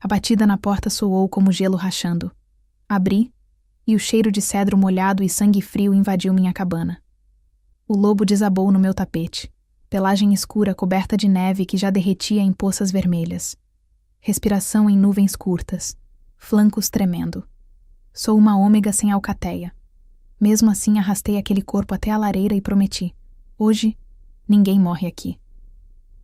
batida na porta soou como gelo rachando. Abri, e o cheiro de cedro molhado e sangue frio invadiu minha cabana. O lobo desabou no meu tapete, pelagem escura coberta de neve que já derretia em poças vermelhas. Respiração em nuvens curtas, flancos tremendo. Sou uma ômega sem alcateia. Mesmo assim arrastei aquele corpo até a lareira e prometi: hoje, ninguém morre aqui.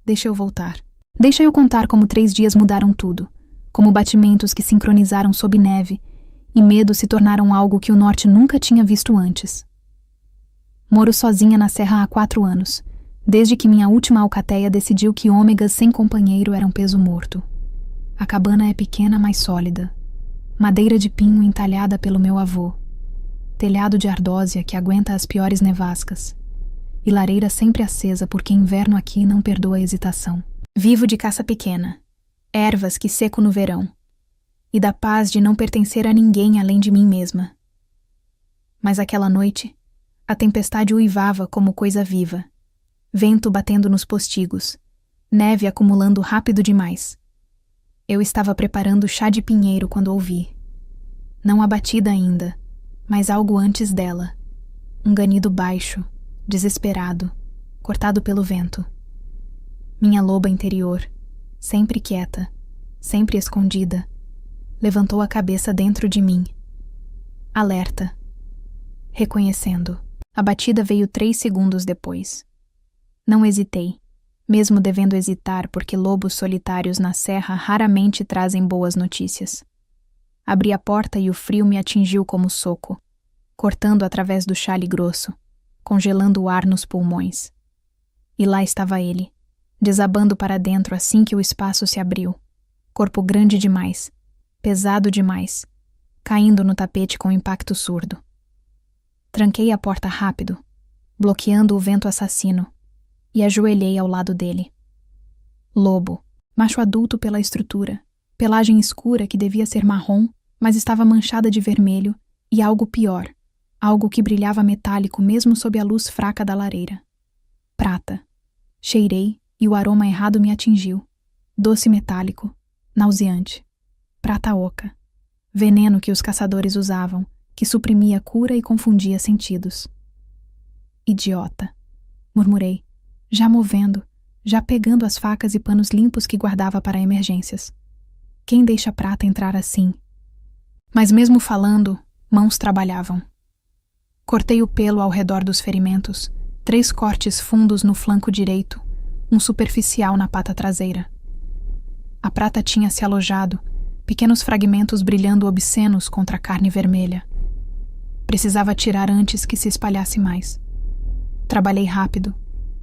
Deixa eu voltar. Deixa eu contar como 3 dias mudaram tudo, como batimentos que sincronizaram sob neve, e medo se tornaram algo que o norte nunca tinha visto antes. Moro sozinha na serra há 4 anos, desde que minha última alcateia decidiu que ômegas sem companheiro eram peso morto. A cabana é pequena, mas sólida. Madeira de pinho entalhada pelo meu avô. Telhado de ardósia que aguenta as piores nevascas. E lareira sempre acesa porque inverno aqui não perdoa a hesitação. Vivo de caça pequena, ervas que seco no verão, e da paz de não pertencer a ninguém além de mim mesma. Mas aquela noite, a tempestade uivava como coisa viva, vento batendo nos postigos, neve acumulando rápido demais. Eu estava preparando chá de pinheiro quando ouvi. Não a batida ainda, mas algo antes dela. Um ganido baixo, desesperado, cortado pelo vento. Minha loba interior, sempre quieta, sempre escondida, levantou a cabeça dentro de mim. Alerta. Reconhecendo. A batida veio 3 segundos depois. Não hesitei, mesmo devendo hesitar porque lobos solitários na serra raramente trazem boas notícias. Abri a porta e o frio me atingiu como soco, cortando através do chale grosso, congelando o ar nos pulmões. E lá estava ele, desabando para dentro assim que o espaço se abriu. Corpo grande demais, pesado demais, caindo no tapete com impacto surdo. Tranquei a porta rápido, bloqueando o vento assassino, e ajoelhei ao lado dele. Lobo, macho adulto pela estrutura, pelagem escura que devia ser marrom, mas estava manchada de vermelho, e algo pior, algo que brilhava metálico mesmo sob a luz fraca da lareira. Prata. Cheirei, e o aroma errado me atingiu. Doce metálico, nauseante. Prata oca. Veneno que os caçadores usavam, que suprimia cura e confundia sentidos. Idiota, murmurei, já movendo, já pegando as facas e panos limpos que guardava para emergências. Quem deixa prata entrar assim? Mas mesmo falando, mãos trabalhavam. Cortei o pelo ao redor dos ferimentos, 3 cortes fundos no flanco direito, um superficial na pata traseira. A prata tinha se alojado, pequenos fragmentos brilhando obscenos contra a carne vermelha. Precisava tirar antes que se espalhasse mais. Trabalhei rápido,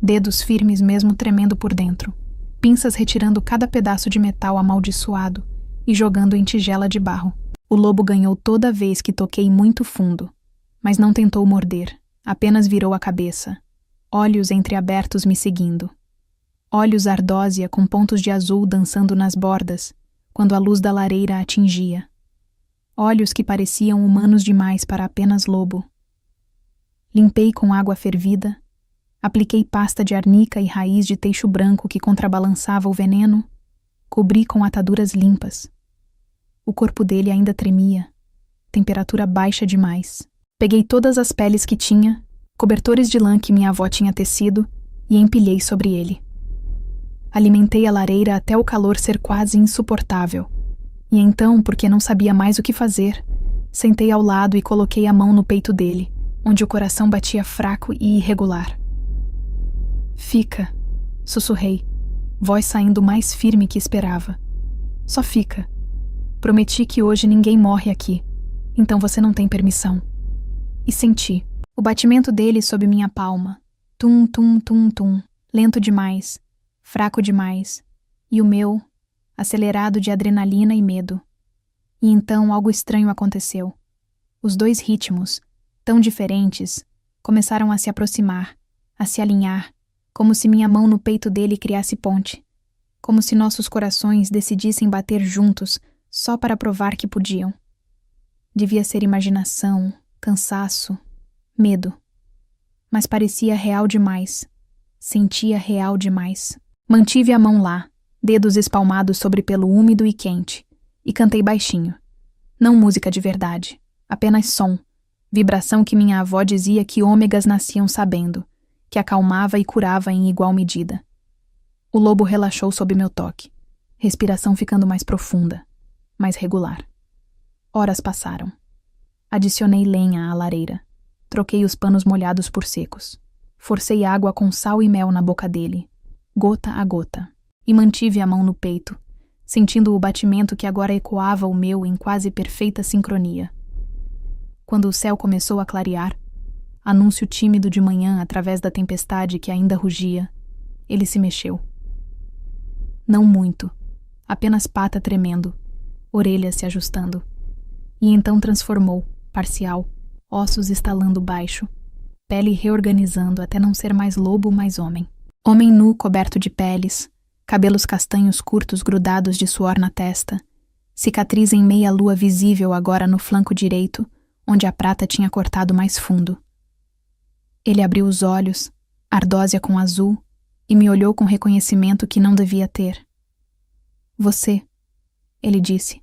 dedos firmes mesmo tremendo por dentro, pinças retirando cada pedaço de metal amaldiçoado e jogando em tigela de barro. O lobo ganhou toda vez que toquei muito fundo, mas não tentou morder, apenas virou a cabeça, olhos entreabertos me seguindo. Olhos ardósia com pontos de azul dançando nas bordas, quando a luz da lareira a atingia. Olhos que pareciam humanos demais para apenas lobo. Limpei com água fervida, apliquei pasta de arnica e raiz de teixo branco que contrabalançava o veneno, cobri com ataduras limpas. O corpo dele ainda tremia, temperatura baixa demais. Peguei todas as peles que tinha, cobertores de lã que minha avó tinha tecido, e empilhei sobre ele. Alimentei a lareira até o calor ser quase insuportável, e então, porque não sabia mais o que fazer, sentei ao lado e coloquei a mão no peito dele, onde o coração batia fraco e irregular. Fica, sussurrei, voz saindo mais firme que esperava. Só fica. Prometi que hoje ninguém morre aqui, então você não tem permissão. E senti o batimento dele sob minha palma. Tum, tum, tum, tum, lento demais, fraco demais, e o meu, acelerado de adrenalina e medo. E então algo estranho aconteceu. Os 2 ritmos, tão diferentes, começaram a se aproximar, a se alinhar, como se minha mão no peito dele criasse ponte, como se nossos corações decidissem bater juntos só para provar que podiam. Devia ser imaginação, cansaço, medo. Mas parecia real demais. Sentia real demais. Mantive a mão lá, dedos espalmados sobre pelo úmido e quente, e cantei baixinho. Não música de verdade, apenas som, vibração que minha avó dizia que ômegas nasciam sabendo, que acalmava e curava em igual medida. O lobo relaxou sob meu toque, respiração ficando mais profunda, mais regular. Horas passaram. Adicionei lenha à lareira. Troquei os panos molhados por secos. Forcei água com sal e mel na boca dele, gota a gota, e mantive a mão no peito, sentindo o batimento que agora ecoava o meu em quase perfeita sincronia. Quando o céu começou a clarear, anúncio tímido de manhã através da tempestade que ainda rugia, ele se mexeu. Não muito, apenas pata tremendo, orelha se ajustando. E então transformou, parcial, ossos estalando baixo, pele reorganizando até não ser mais lobo, mais homem. Homem nu coberto de peles, cabelos castanhos curtos grudados de suor na testa, cicatriz em meia-lua visível agora no flanco direito, onde a prata tinha cortado mais fundo. Ele abriu os olhos, ardósia com azul, e me olhou com reconhecimento que não devia ter. Você, ele disse,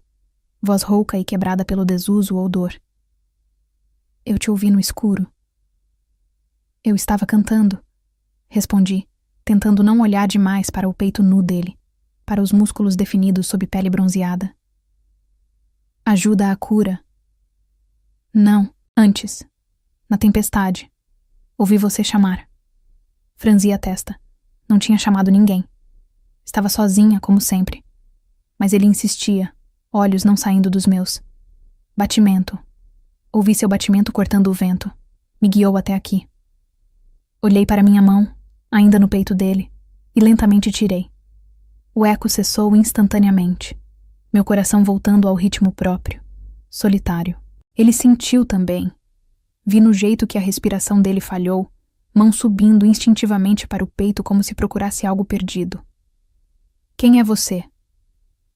voz rouca e quebrada pelo desuso ou dor. Eu te ouvi no escuro. Eu estava cantando, respondi, tentando não olhar demais para o peito nu dele, para os músculos definidos sob pele bronzeada. Ajuda à cura. Não, antes. Na tempestade. Ouvi você chamar. Franzi a testa. Não tinha chamado ninguém. Estava sozinha, como sempre. Mas ele insistia, olhos não saindo dos meus. Batimento. Ouvi seu batimento cortando o vento. Me guiou até aqui. Olhei para minha mão, ainda no peito dele, e lentamente tirei. O eco cessou instantaneamente. Meu coração voltando ao ritmo próprio. Solitário. Ele sentiu também. Vi no jeito que a respiração dele falhou, mão subindo instintivamente para o peito como se procurasse algo perdido. Quem é você?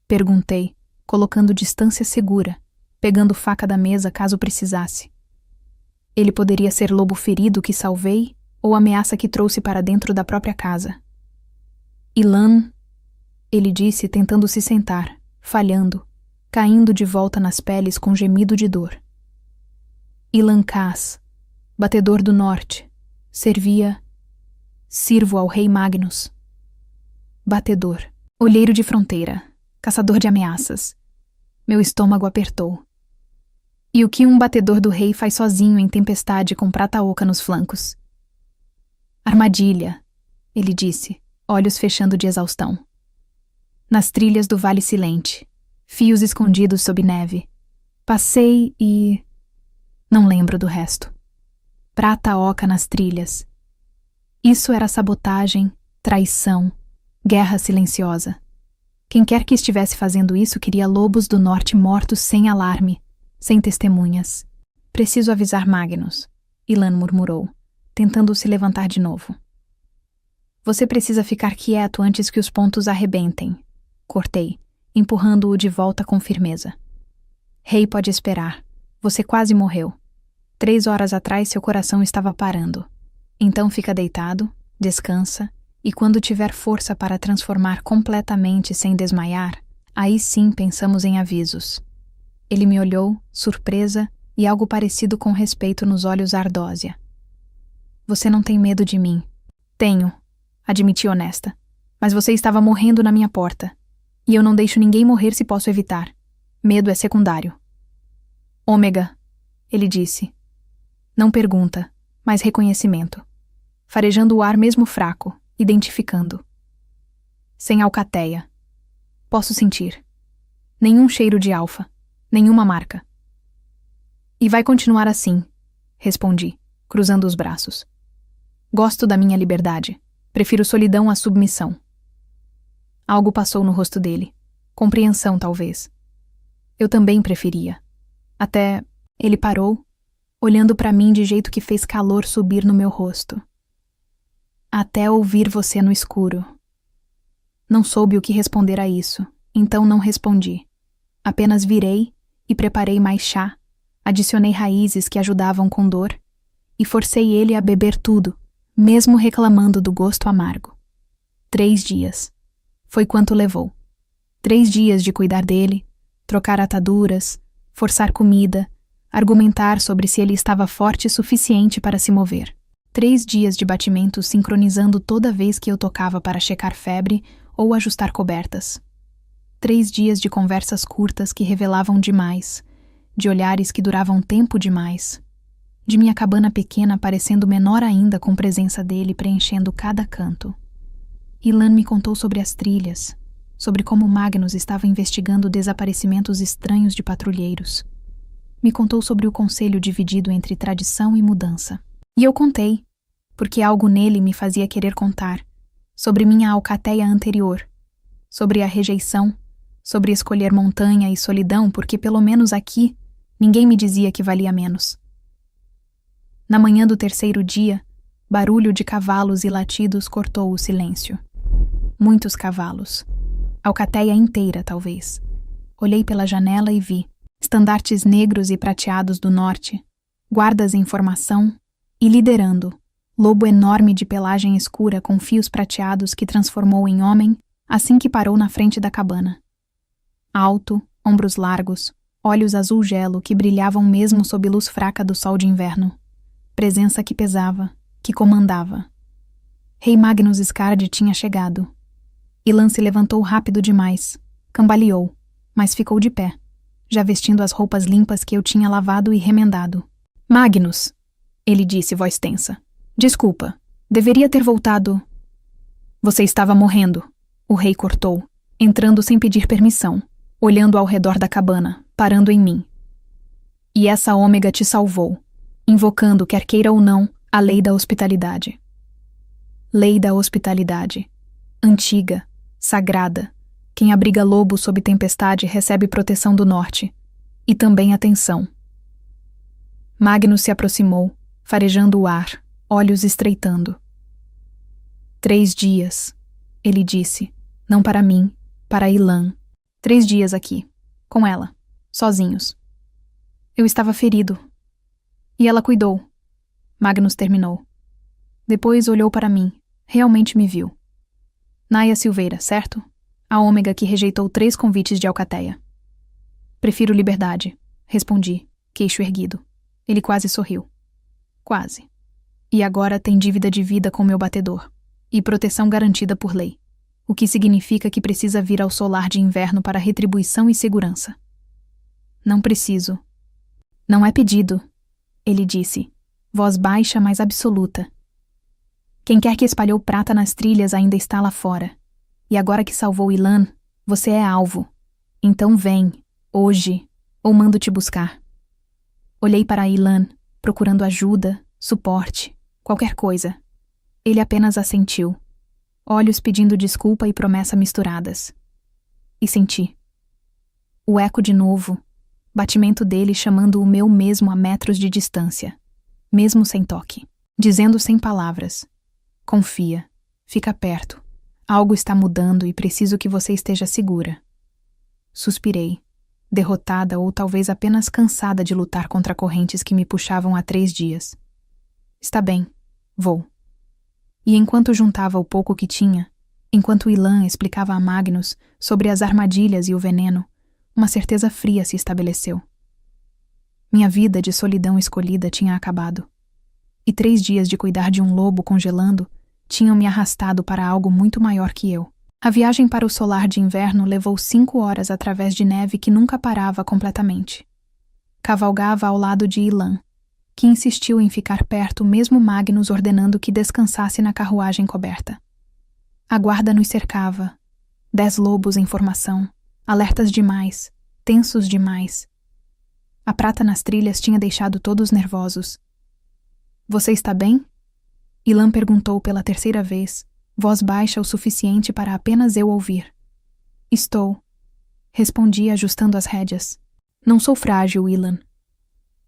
Perguntei, colocando distância segura, pegando faca da mesa caso precisasse. Ele poderia ser lobo ferido que salvei ou ameaça que trouxe para dentro da própria casa. Ilan, ele disse tentando se sentar, falhando, caindo de volta nas peles com gemido de dor. Ilan Cas, batedor do norte, sirvo ao rei Magnus. Batedor, olheiro de fronteira, caçador de ameaças. Meu estômago apertou. E o que um batedor do rei faz sozinho em tempestade com prata oca nos flancos? Armadilha, ele disse, olhos fechando de exaustão. Nas trilhas do Vale Silente, fios escondidos sob neve. Passei e... não lembro do resto. Prata oca nas trilhas. Isso era sabotagem, traição, guerra silenciosa. Quem quer que estivesse fazendo isso queria lobos do norte mortos sem alarme, sem testemunhas. Preciso avisar Magnus, Ilan murmurou, tentando se levantar de novo. Você precisa ficar quieto antes que os pontos arrebentem. Cortei, empurrando-o de volta com firmeza. Rei pode esperar. Você quase morreu. 3 horas atrás seu coração estava parando. Então fica deitado, descansa, e quando tiver força para transformar completamente sem desmaiar, aí sim pensamos em avisos. Ele me olhou, surpresa, e algo parecido com respeito nos olhos ardósia. Você não tem medo de mim. Tenho, admiti honesta. Mas você estava morrendo na minha porta. E eu não deixo ninguém morrer se posso evitar. Medo é secundário. Ômega, ele disse. Não pergunta, mas reconhecimento. Farejando o ar mesmo fraco, identificando. Sem alcateia. Posso sentir. Nenhum cheiro de alfa, nenhuma marca. E vai continuar assim, respondi, cruzando os braços. Gosto da minha liberdade. Prefiro solidão à submissão. Algo passou no rosto dele. Compreensão, talvez. Eu também preferia. Até ele parou, olhando para mim de jeito que fez calor subir no meu rosto. Até ouvir você no escuro. Não soube o que responder a isso, então não respondi. Apenas virei e preparei mais chá, adicionei raízes que ajudavam com dor e forcei ele a beber tudo, mesmo reclamando do gosto amargo. 3 dias. Foi quanto levou. 3 dias de cuidar dele, trocar ataduras, forçar comida, argumentar sobre se ele estava forte o suficiente para se mover. 3 dias de batimentos sincronizando toda vez que eu tocava para checar febre ou ajustar cobertas. 3 dias de conversas curtas que revelavam demais, de olhares que duravam tempo demais, de minha cabana pequena parecendo menor ainda com presença dele preenchendo cada canto. Ilan me contou sobre as trilhas, sobre como Magnus estava investigando desaparecimentos estranhos de patrulheiros. Me contou sobre o conselho dividido entre tradição e mudança. E eu contei, porque algo nele me fazia querer contar, sobre minha alcateia anterior, sobre a rejeição, sobre escolher montanha e solidão, porque pelo menos aqui ninguém me dizia que valia menos. Na manhã do 3º dia, barulho de cavalos e latidos cortou o silêncio. Muitos cavalos. Alcateia inteira, talvez. Olhei pela janela e vi estandartes negros e prateados do norte, guardas em formação e liderando, lobo enorme de pelagem escura com fios prateados que transformou em homem assim que parou na frente da cabana. Alto, ombros largos, olhos azul gelo que brilhavam mesmo sob luz fraca do sol de inverno. Presença que pesava, que comandava. Rei Magnus Skard tinha chegado. Ilan se levantou rápido demais, cambaleou, mas ficou de pé, já vestindo as roupas limpas que eu tinha lavado e remendado. Magnus, ele disse, voz tensa. Desculpa, deveria ter voltado. Você estava morrendo, o rei cortou, entrando sem pedir permissão, olhando ao redor da cabana, parando em mim. E essa ômega te salvou, invocando, quer queira ou não, a lei da hospitalidade. Lei da hospitalidade. Antiga, sagrada. Quem abriga lobo sob tempestade recebe proteção do norte. E também atenção. Magnus se aproximou, farejando o ar, olhos estreitando. 3 dias, ele disse, não para mim, para Ilan. 3 dias aqui, com ela, sozinhos. Eu estava ferido. E ela cuidou. Magnus terminou. Depois olhou para mim, realmente me viu. Naya Silveira, certo? A ômega que rejeitou 3 convites de alcateia. Prefiro liberdade, respondi, queixo erguido. Ele quase sorriu. Quase. E agora tem dívida de vida com meu batedor. E proteção garantida por lei. O que significa que precisa vir ao solar de inverno para retribuição e segurança. Não preciso. Não é pedido, ele disse, voz baixa, mas absoluta. Quem quer que espalhou prata nas trilhas ainda está lá fora. E agora que salvou Ilan, você é alvo. Então vem, hoje, ou mando te buscar. Olhei para Ilan, procurando ajuda, suporte, qualquer coisa. Ele apenas assentiu. Olhos pedindo desculpa e promessa misturadas. E senti. O eco de novo, batimento dele chamando o meu mesmo a metros de distância, mesmo sem toque, dizendo sem palavras. Confia, fica perto. Algo está mudando e preciso que você esteja segura. Suspirei, derrotada ou talvez apenas cansada de lutar contra correntes que me puxavam há 3 dias. Está bem, vou. E enquanto juntava o pouco que tinha, enquanto Ilan explicava a Magnus sobre as armadilhas e o veneno, uma certeza fria se estabeleceu. Minha vida de solidão escolhida tinha acabado. E 3 dias de cuidar de um lobo congelando tinham me arrastado para algo muito maior que eu. A viagem para o solar de inverno levou 5 horas através de neve que nunca parava completamente. Cavalgava ao lado de Ilan, que insistiu em ficar perto mesmo Magnus ordenando que descansasse na carruagem coberta. A guarda nos cercava. 10 lobos em formação, alertas demais, tensos demais. A prata nas trilhas tinha deixado todos nervosos. Você está bem? Ilan perguntou pela 3ª vez, voz baixa o suficiente para apenas eu ouvir. Estou. Respondi ajustando as rédeas. Não sou frágil, Ilan.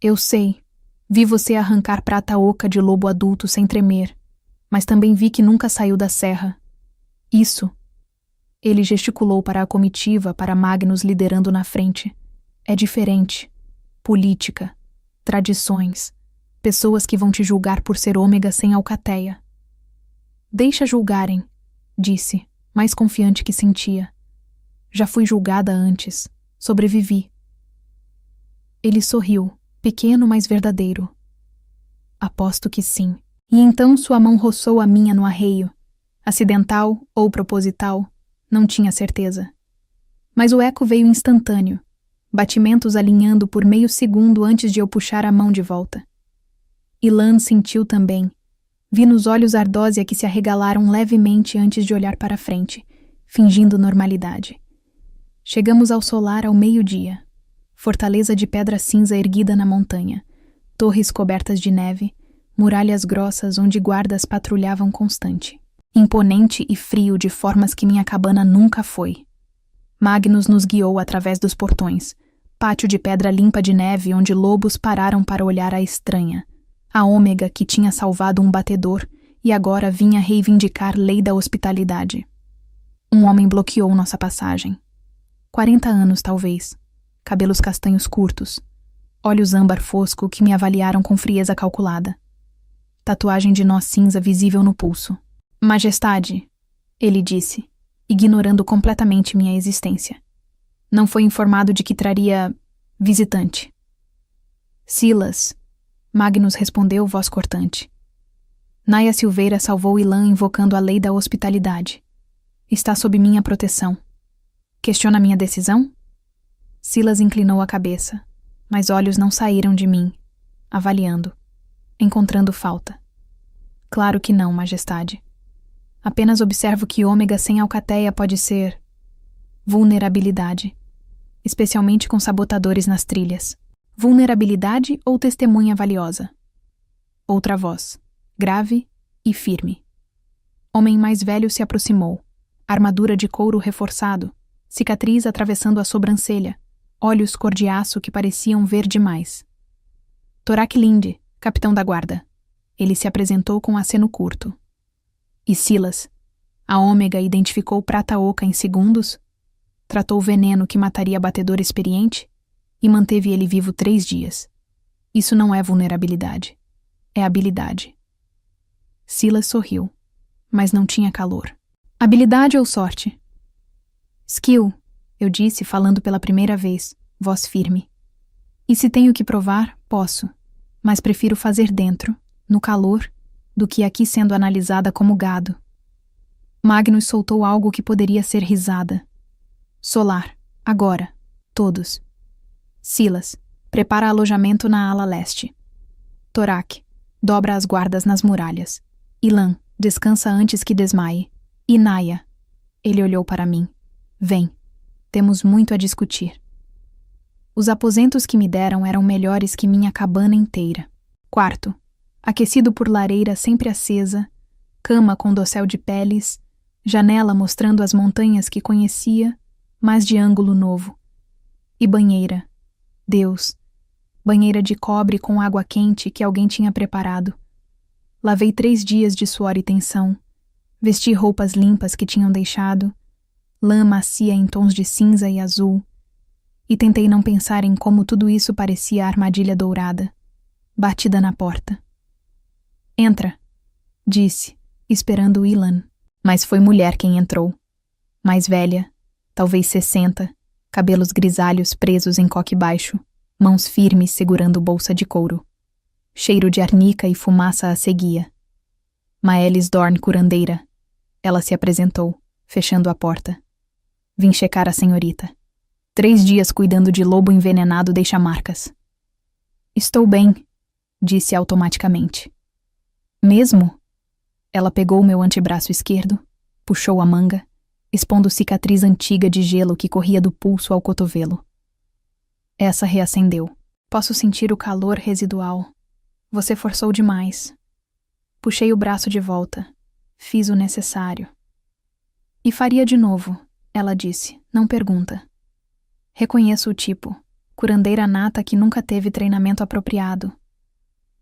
Eu sei. Vi você arrancar prata oca de lobo adulto sem tremer, mas também vi que nunca saiu da serra. Isso. Ele gesticulou para a comitiva, para Magnus liderando na frente. É diferente. Política. Tradições. Pessoas que vão te julgar por ser ômega sem alcateia. Deixa julgarem, disse, mais confiante que sentia. Já fui julgada antes. Sobrevivi. Ele sorriu, pequeno, mas verdadeiro. Aposto que sim. E então sua mão roçou a minha no arreio. Acidental ou proposital, não tinha certeza. Mas o eco veio instantâneo, batimentos alinhando por meio segundo antes de eu puxar a mão de volta. Ilan sentiu também. Vi nos olhos ardósia que se arregalaram levemente antes de olhar para frente, fingindo normalidade. Chegamos ao solar ao meio-dia. Fortaleza de pedra cinza erguida na montanha, torres cobertas de neve, muralhas grossas onde guardas patrulhavam constante. Imponente e frio de formas que minha cabana nunca foi. Magnus nos guiou através dos portões, pátio de pedra limpa de neve onde lobos pararam para olhar a estranha, a ômega que tinha salvado um batedor e agora vinha reivindicar lei da hospitalidade. Um homem bloqueou nossa passagem. 40 anos, talvez. Cabelos castanhos curtos. Olhos âmbar fosco que me avaliaram com frieza calculada. Tatuagem de nó cinza visível no pulso. Majestade, ele disse, ignorando completamente minha existência. Não foi informado de que traria visitante. Silas, Magnus respondeu, voz cortante. Naya Silveira salvou Ilan invocando a lei da hospitalidade. Está sob minha proteção. Questiona minha decisão? Silas inclinou a cabeça, mas olhos não saíram de mim, avaliando, encontrando falta. Claro que não, majestade. Apenas observo que ômega sem alcateia pode ser vulnerabilidade, especialmente com sabotadores nas trilhas. Vulnerabilidade ou testemunha valiosa? Outra voz, grave e firme. Homem mais velho se aproximou, armadura de couro reforçado, cicatriz atravessando a sobrancelha, olhos cor de aço que pareciam ver demais. Torak Linde, capitão da guarda. Ele se apresentou com aceno curto. E Silas, a ômega identificou prata oca em segundos, tratou o veneno que mataria batedor experiente e manteve ele vivo 3 dias. Isso não é vulnerabilidade, é habilidade. Silas sorriu, mas não tinha calor. Habilidade ou sorte? Skill, eu disse falando pela primeira vez, voz firme. E se tenho que provar, posso, mas prefiro fazer dentro, no calor, do que aqui sendo analisada como gado. Magnus soltou algo que poderia ser risada. Solar, agora, todos. Silas, prepara alojamento na ala leste. Torak, dobra as guardas nas muralhas. Ilan, descansa antes que desmaie. E Naya, ele olhou para mim. Vem, temos muito a discutir. Os aposentos que me deram eram melhores que minha cabana inteira. Quarto, aquecido por lareira sempre acesa, cama com dossel de peles, janela mostrando as montanhas que conhecia, mas de ângulo novo. E banheira. Deus, banheira de cobre com água quente que alguém tinha preparado. Lavei 3 dias de suor e tensão. Vesti roupas limpas que tinham deixado, lã macia em tons de cinza e azul, e tentei não pensar em como tudo isso parecia armadilha dourada, batida na porta. Entra, disse, esperando Ilan, mas foi mulher quem entrou. Mais velha, talvez 60, cabelos grisalhos presos em coque baixo, mãos firmes segurando bolsa de couro. Cheiro de arnica e fumaça a seguia. Maelis Dorn, curandeira. Ela se apresentou, fechando a porta. Vim checar a senhorita. 3 dias cuidando de lobo envenenado deixa marcas. Estou bem, disse automaticamente. Mesmo? Ela pegou meu antebraço esquerdo, puxou a manga, expondo cicatriz antiga de gelo que corria do pulso ao cotovelo. Essa reacendeu. Posso sentir o calor residual. Você forçou demais. Puxei o braço de volta. Fiz o necessário. E faria de novo, ela disse, não pergunta. Reconheço o tipo. Curandeira nata que nunca teve treinamento apropriado.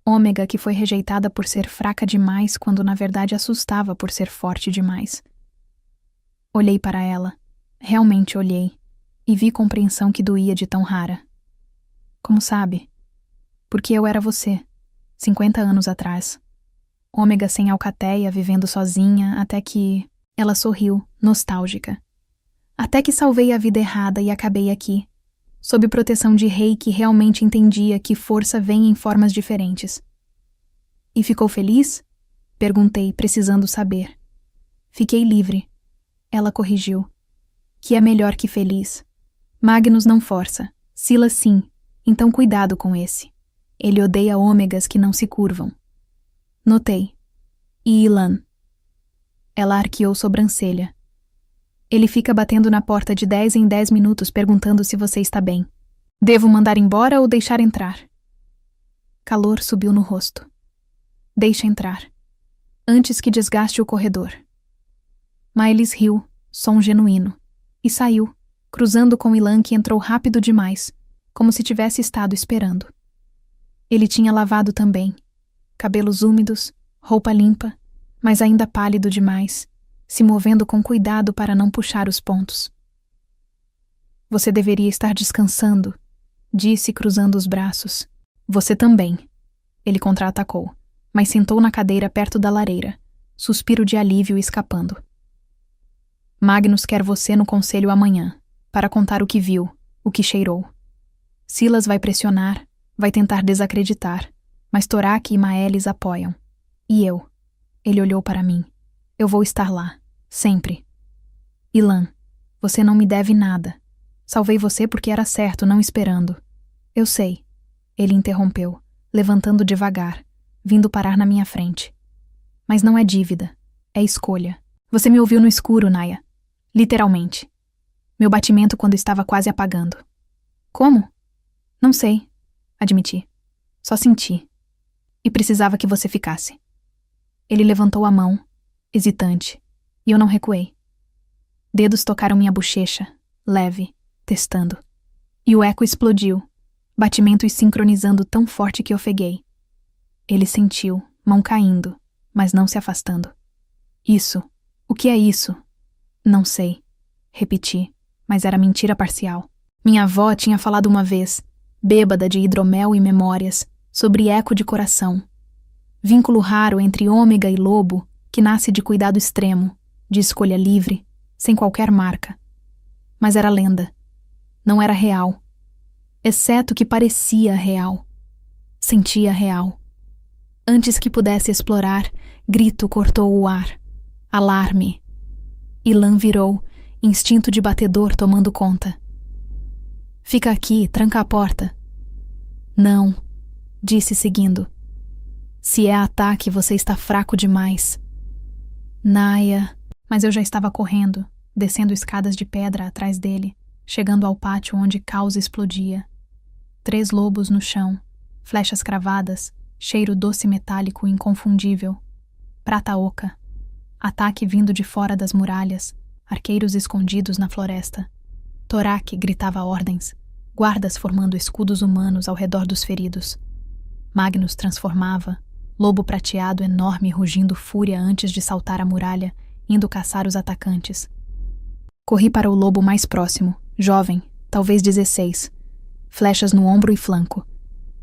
Ômega que foi rejeitada por ser fraca demais quando na verdade assustava por ser forte demais. Olhei para ela. Realmente olhei. E vi compreensão que doía de tão rara. Como sabe? Porque eu era você, 50 anos atrás. Ômega sem alcateia, vivendo sozinha, até que... Ela sorriu, nostálgica. Até que salvei a vida errada e acabei aqui, sob proteção de rei que realmente entendia que força vem em formas diferentes. E ficou feliz? Perguntei, precisando saber. Fiquei livre. Ela corrigiu. Que é melhor que feliz. Magnus não força. Silas sim. Então cuidado com esse. Ele odeia ômegas que não se curvam. Notei. E Ilan? Ela arqueou sobrancelha. Ele fica batendo na porta de 10 em 10 minutos perguntando se você está bem. Devo mandar embora ou deixar entrar? Calor subiu no rosto. Deixa entrar. Antes que desgaste o corredor. Miles riu, som genuíno, e saiu, cruzando com Ilan que entrou rápido demais, como se tivesse estado esperando. Ele tinha lavado também. Cabelos úmidos, roupa limpa, mas ainda pálido demais, se movendo com cuidado para não puxar os pontos. Você deveria estar descansando, disse cruzando os braços. Você também. Ele contra-atacou, mas sentou na cadeira perto da lareira, suspiro de alívio escapando. Magnus quer você no conselho amanhã, para contar o que viu, o que cheirou. Silas vai pressionar, vai tentar desacreditar, mas Torak e Maelis apoiam. E eu? Ele olhou para mim. Eu vou estar lá, sempre. Ilan, você não me deve nada. Salvei você porque era certo, não esperando. Eu sei. Ele interrompeu, levantando devagar, vindo parar na minha frente. Mas não é dívida, é escolha. Você me ouviu no escuro, Naya. Literalmente. Meu batimento quando estava quase apagando. Como? Não sei, admiti. Só senti. E precisava que você ficasse. Ele levantou a mão, hesitante, e eu não recuei. Dedos tocaram minha bochecha, leve, testando. E o eco explodiu, batimentos sincronizando tão forte que ofeguei. Ele sentiu, mão caindo, mas não se afastando. Isso. O que é isso? Não sei. Repeti, mas era mentira parcial. Minha avó tinha falado uma vez, bêbada de hidromel e memórias, sobre eco de coração. Vínculo raro entre ômega e lobo, que nasce de cuidado extremo, de escolha livre, sem qualquer marca. Mas era lenda. Não era real. Exceto que parecia real. Sentia real. Antes que pudesse explorar, grito cortou o ar. Alarme. Ilan virou, instinto de batedor tomando conta. Fica aqui, tranca a porta. Não, disse seguindo. Se é ataque, você está fraco demais. Naya. Mas eu já estava correndo, descendo escadas de pedra atrás dele, chegando ao pátio onde caos explodia. 3 lobos no chão, flechas cravadas, cheiro doce metálico inconfundível. Prata oca. Ataque vindo de fora das muralhas, arqueiros escondidos na floresta. Torak gritava ordens, guardas formando escudos humanos ao redor dos feridos. Magnus transformava, lobo prateado enorme rugindo fúria antes de saltar a muralha, indo caçar os atacantes. Corri para o lobo mais próximo, jovem, talvez 16. Flechas no ombro e flanco.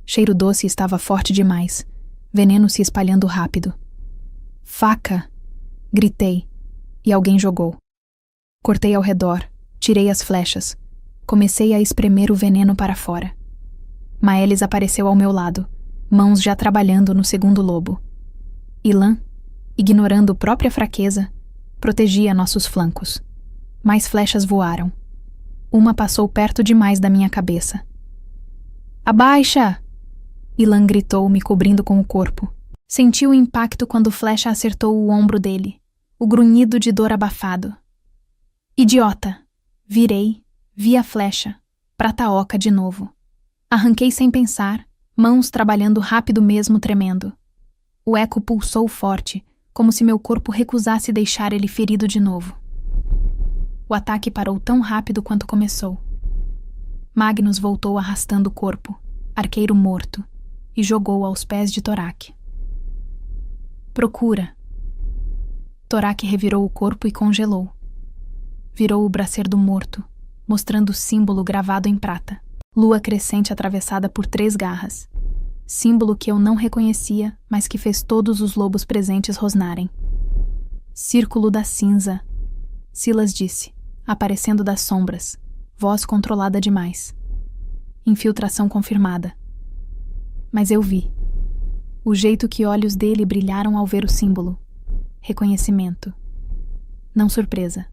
Cheiro doce estava forte demais, veneno se espalhando rápido. Faca! Gritei, e alguém jogou. Cortei ao redor, tirei as flechas. Comecei a espremer o veneno para fora. Maelis apareceu ao meu lado, mãos já trabalhando no segundo lobo. Ilan, ignorando própria fraqueza, protegia nossos flancos. Mais flechas voaram. Uma passou perto demais da minha cabeça. Abaixa! Ilan gritou, me cobrindo com o corpo. Senti o impacto quando flecha acertou o ombro dele, o grunhido de dor abafado. Idiota! Virei, vi a flecha, prata oca de novo. Arranquei sem pensar, mãos trabalhando rápido mesmo tremendo. O eco pulsou forte, como se meu corpo recusasse deixar ele ferido de novo. O ataque parou tão rápido quanto começou. Magnus voltou arrastando o corpo, arqueiro morto, e jogou aos pés de Torak. Procura. Torak revirou o corpo e congelou. Virou o bracer do morto, mostrando o símbolo gravado em prata. Lua crescente atravessada por 3 garras. Símbolo que eu não reconhecia, mas que fez todos os lobos presentes rosnarem. Círculo da cinza, Silas disse, aparecendo das sombras, voz controlada demais. Infiltração confirmada. Mas eu vi. O jeito que olhos dele brilharam ao ver o símbolo. Reconhecimento. Não surpresa.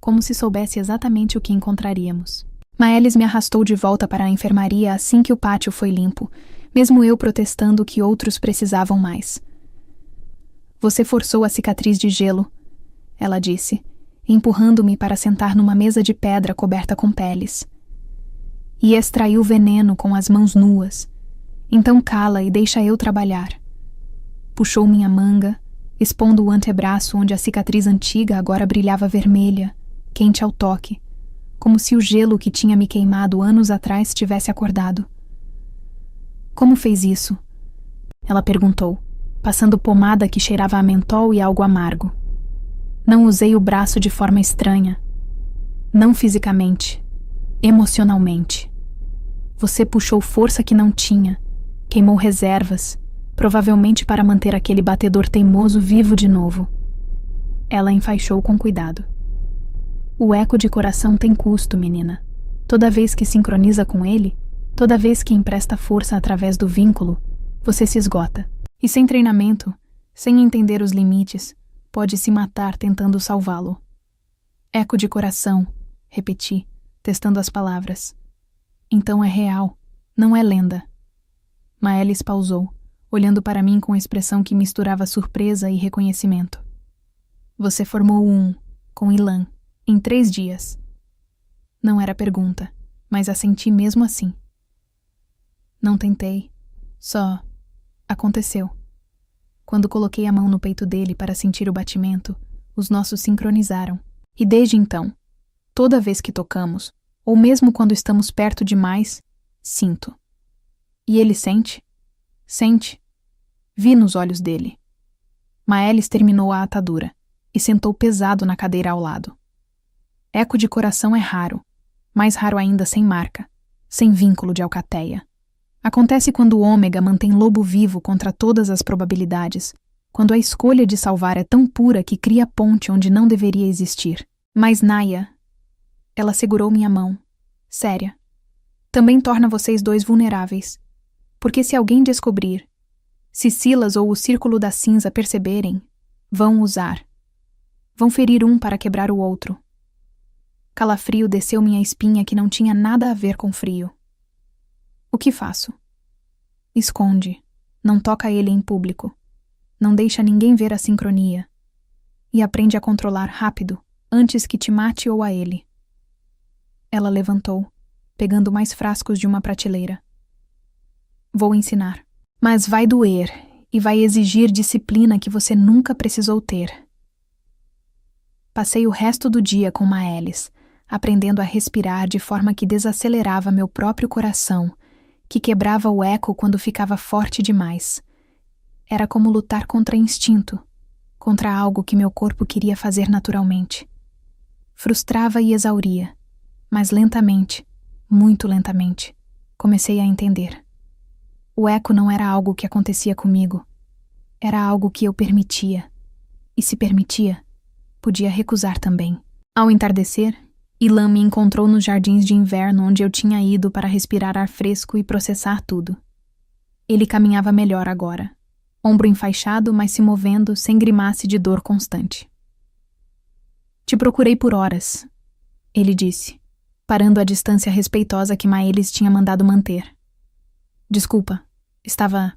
Como se soubesse exatamente o que encontraríamos. Maelis me arrastou de volta para a enfermaria assim que o pátio foi limpo, mesmo eu protestando que outros precisavam mais. Você forçou a cicatriz de gelo, ela disse, empurrando-me para sentar numa mesa de pedra coberta com peles. E extraiu veneno com as mãos nuas. Então cala e deixa eu trabalhar. Puxou minha manga, expondo o antebraço onde a cicatriz antiga agora brilhava vermelha, quente ao toque, como se o gelo que tinha me queimado anos atrás tivesse acordado. Como fez isso? Ela perguntou, passando pomada que cheirava a mentol e algo amargo. Não usei o braço de forma estranha. Não fisicamente. Emocionalmente. Você puxou força que não tinha. Queimou reservas, provavelmente para manter aquele batedor teimoso vivo de novo. Ela enfaixou com cuidado. O eco de coração tem custo, menina. Toda vez que sincroniza com ele, toda vez que empresta força através do vínculo, você se esgota. E sem treinamento, sem entender os limites, pode se matar tentando salvá-lo. Eco de coração, repeti, testando as palavras. Então é real, não é lenda. Maelis pausou, olhando para mim com expressão que misturava surpresa e reconhecimento. Você formou com Ilan, em 3 dias. Não era pergunta, mas assenti mesmo assim. Não tentei, só aconteceu. Quando coloquei a mão no peito dele para sentir o batimento, os nossos sincronizaram. E desde então, toda vez que tocamos, ou mesmo quando estamos perto demais, sinto. E ele sente? Sente. Vi nos olhos dele. Maelis terminou a atadura e sentou pesado na cadeira ao lado. Eco de coração é raro, mais raro ainda sem marca, sem vínculo de alcateia. Acontece quando o ômega mantém lobo vivo contra todas as probabilidades, quando a escolha de salvar é tão pura que cria ponte onde não deveria existir. Mas Naya, ela segurou minha mão, séria, também torna vocês dois vulneráveis, porque se alguém descobrir, se Silas ou o Círculo da Cinza perceberem, vão usar. Vão ferir um para quebrar o outro. Calafrio desceu minha espinha que não tinha nada a ver com frio. O que faço? Esconde. Não toca ele em público. Não deixa ninguém ver a sincronia. E aprende a controlar rápido, antes que te mate ou a ele. Ela levantou, pegando mais frascos de uma prateleira. Vou ensinar. Mas vai doer e vai exigir disciplina que você nunca precisou ter. Passei o resto do dia com Maelis, aprendendo a respirar de forma que desacelerava meu próprio coração, que quebrava o eco quando ficava forte demais. Era como lutar contra instinto, contra algo que meu corpo queria fazer naturalmente. Frustrava e exauria, mas lentamente, muito lentamente, comecei a entender. O eco não era algo que acontecia comigo, era algo que eu permitia. E se permitia, podia recusar também. Ao entardecer, Ilan me encontrou nos jardins de inverno onde eu tinha ido para respirar ar fresco e processar tudo. Ele caminhava melhor agora, ombro enfaixado, mas se movendo sem grimace de dor constante. Te procurei por horas, ele disse, parando a distância respeitosa que Maelis tinha mandado manter. Desculpa, estava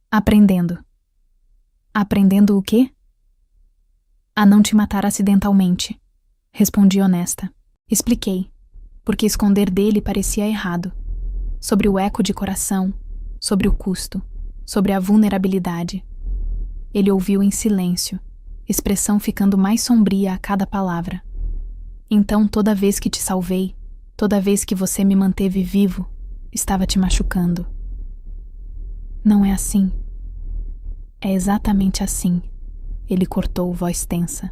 aprendendo. Aprendendo o quê? A não te matar acidentalmente, respondi honesta. Expliquei, porque esconder dele parecia errado. Sobre o eco de coração, sobre o custo, sobre a vulnerabilidade. Ele ouviu em silêncio, expressão ficando mais sombria a cada palavra. Então, toda vez que te salvei, toda vez que você me manteve vivo, estava te machucando. Não é assim. É exatamente assim. Ele cortou, voz tensa.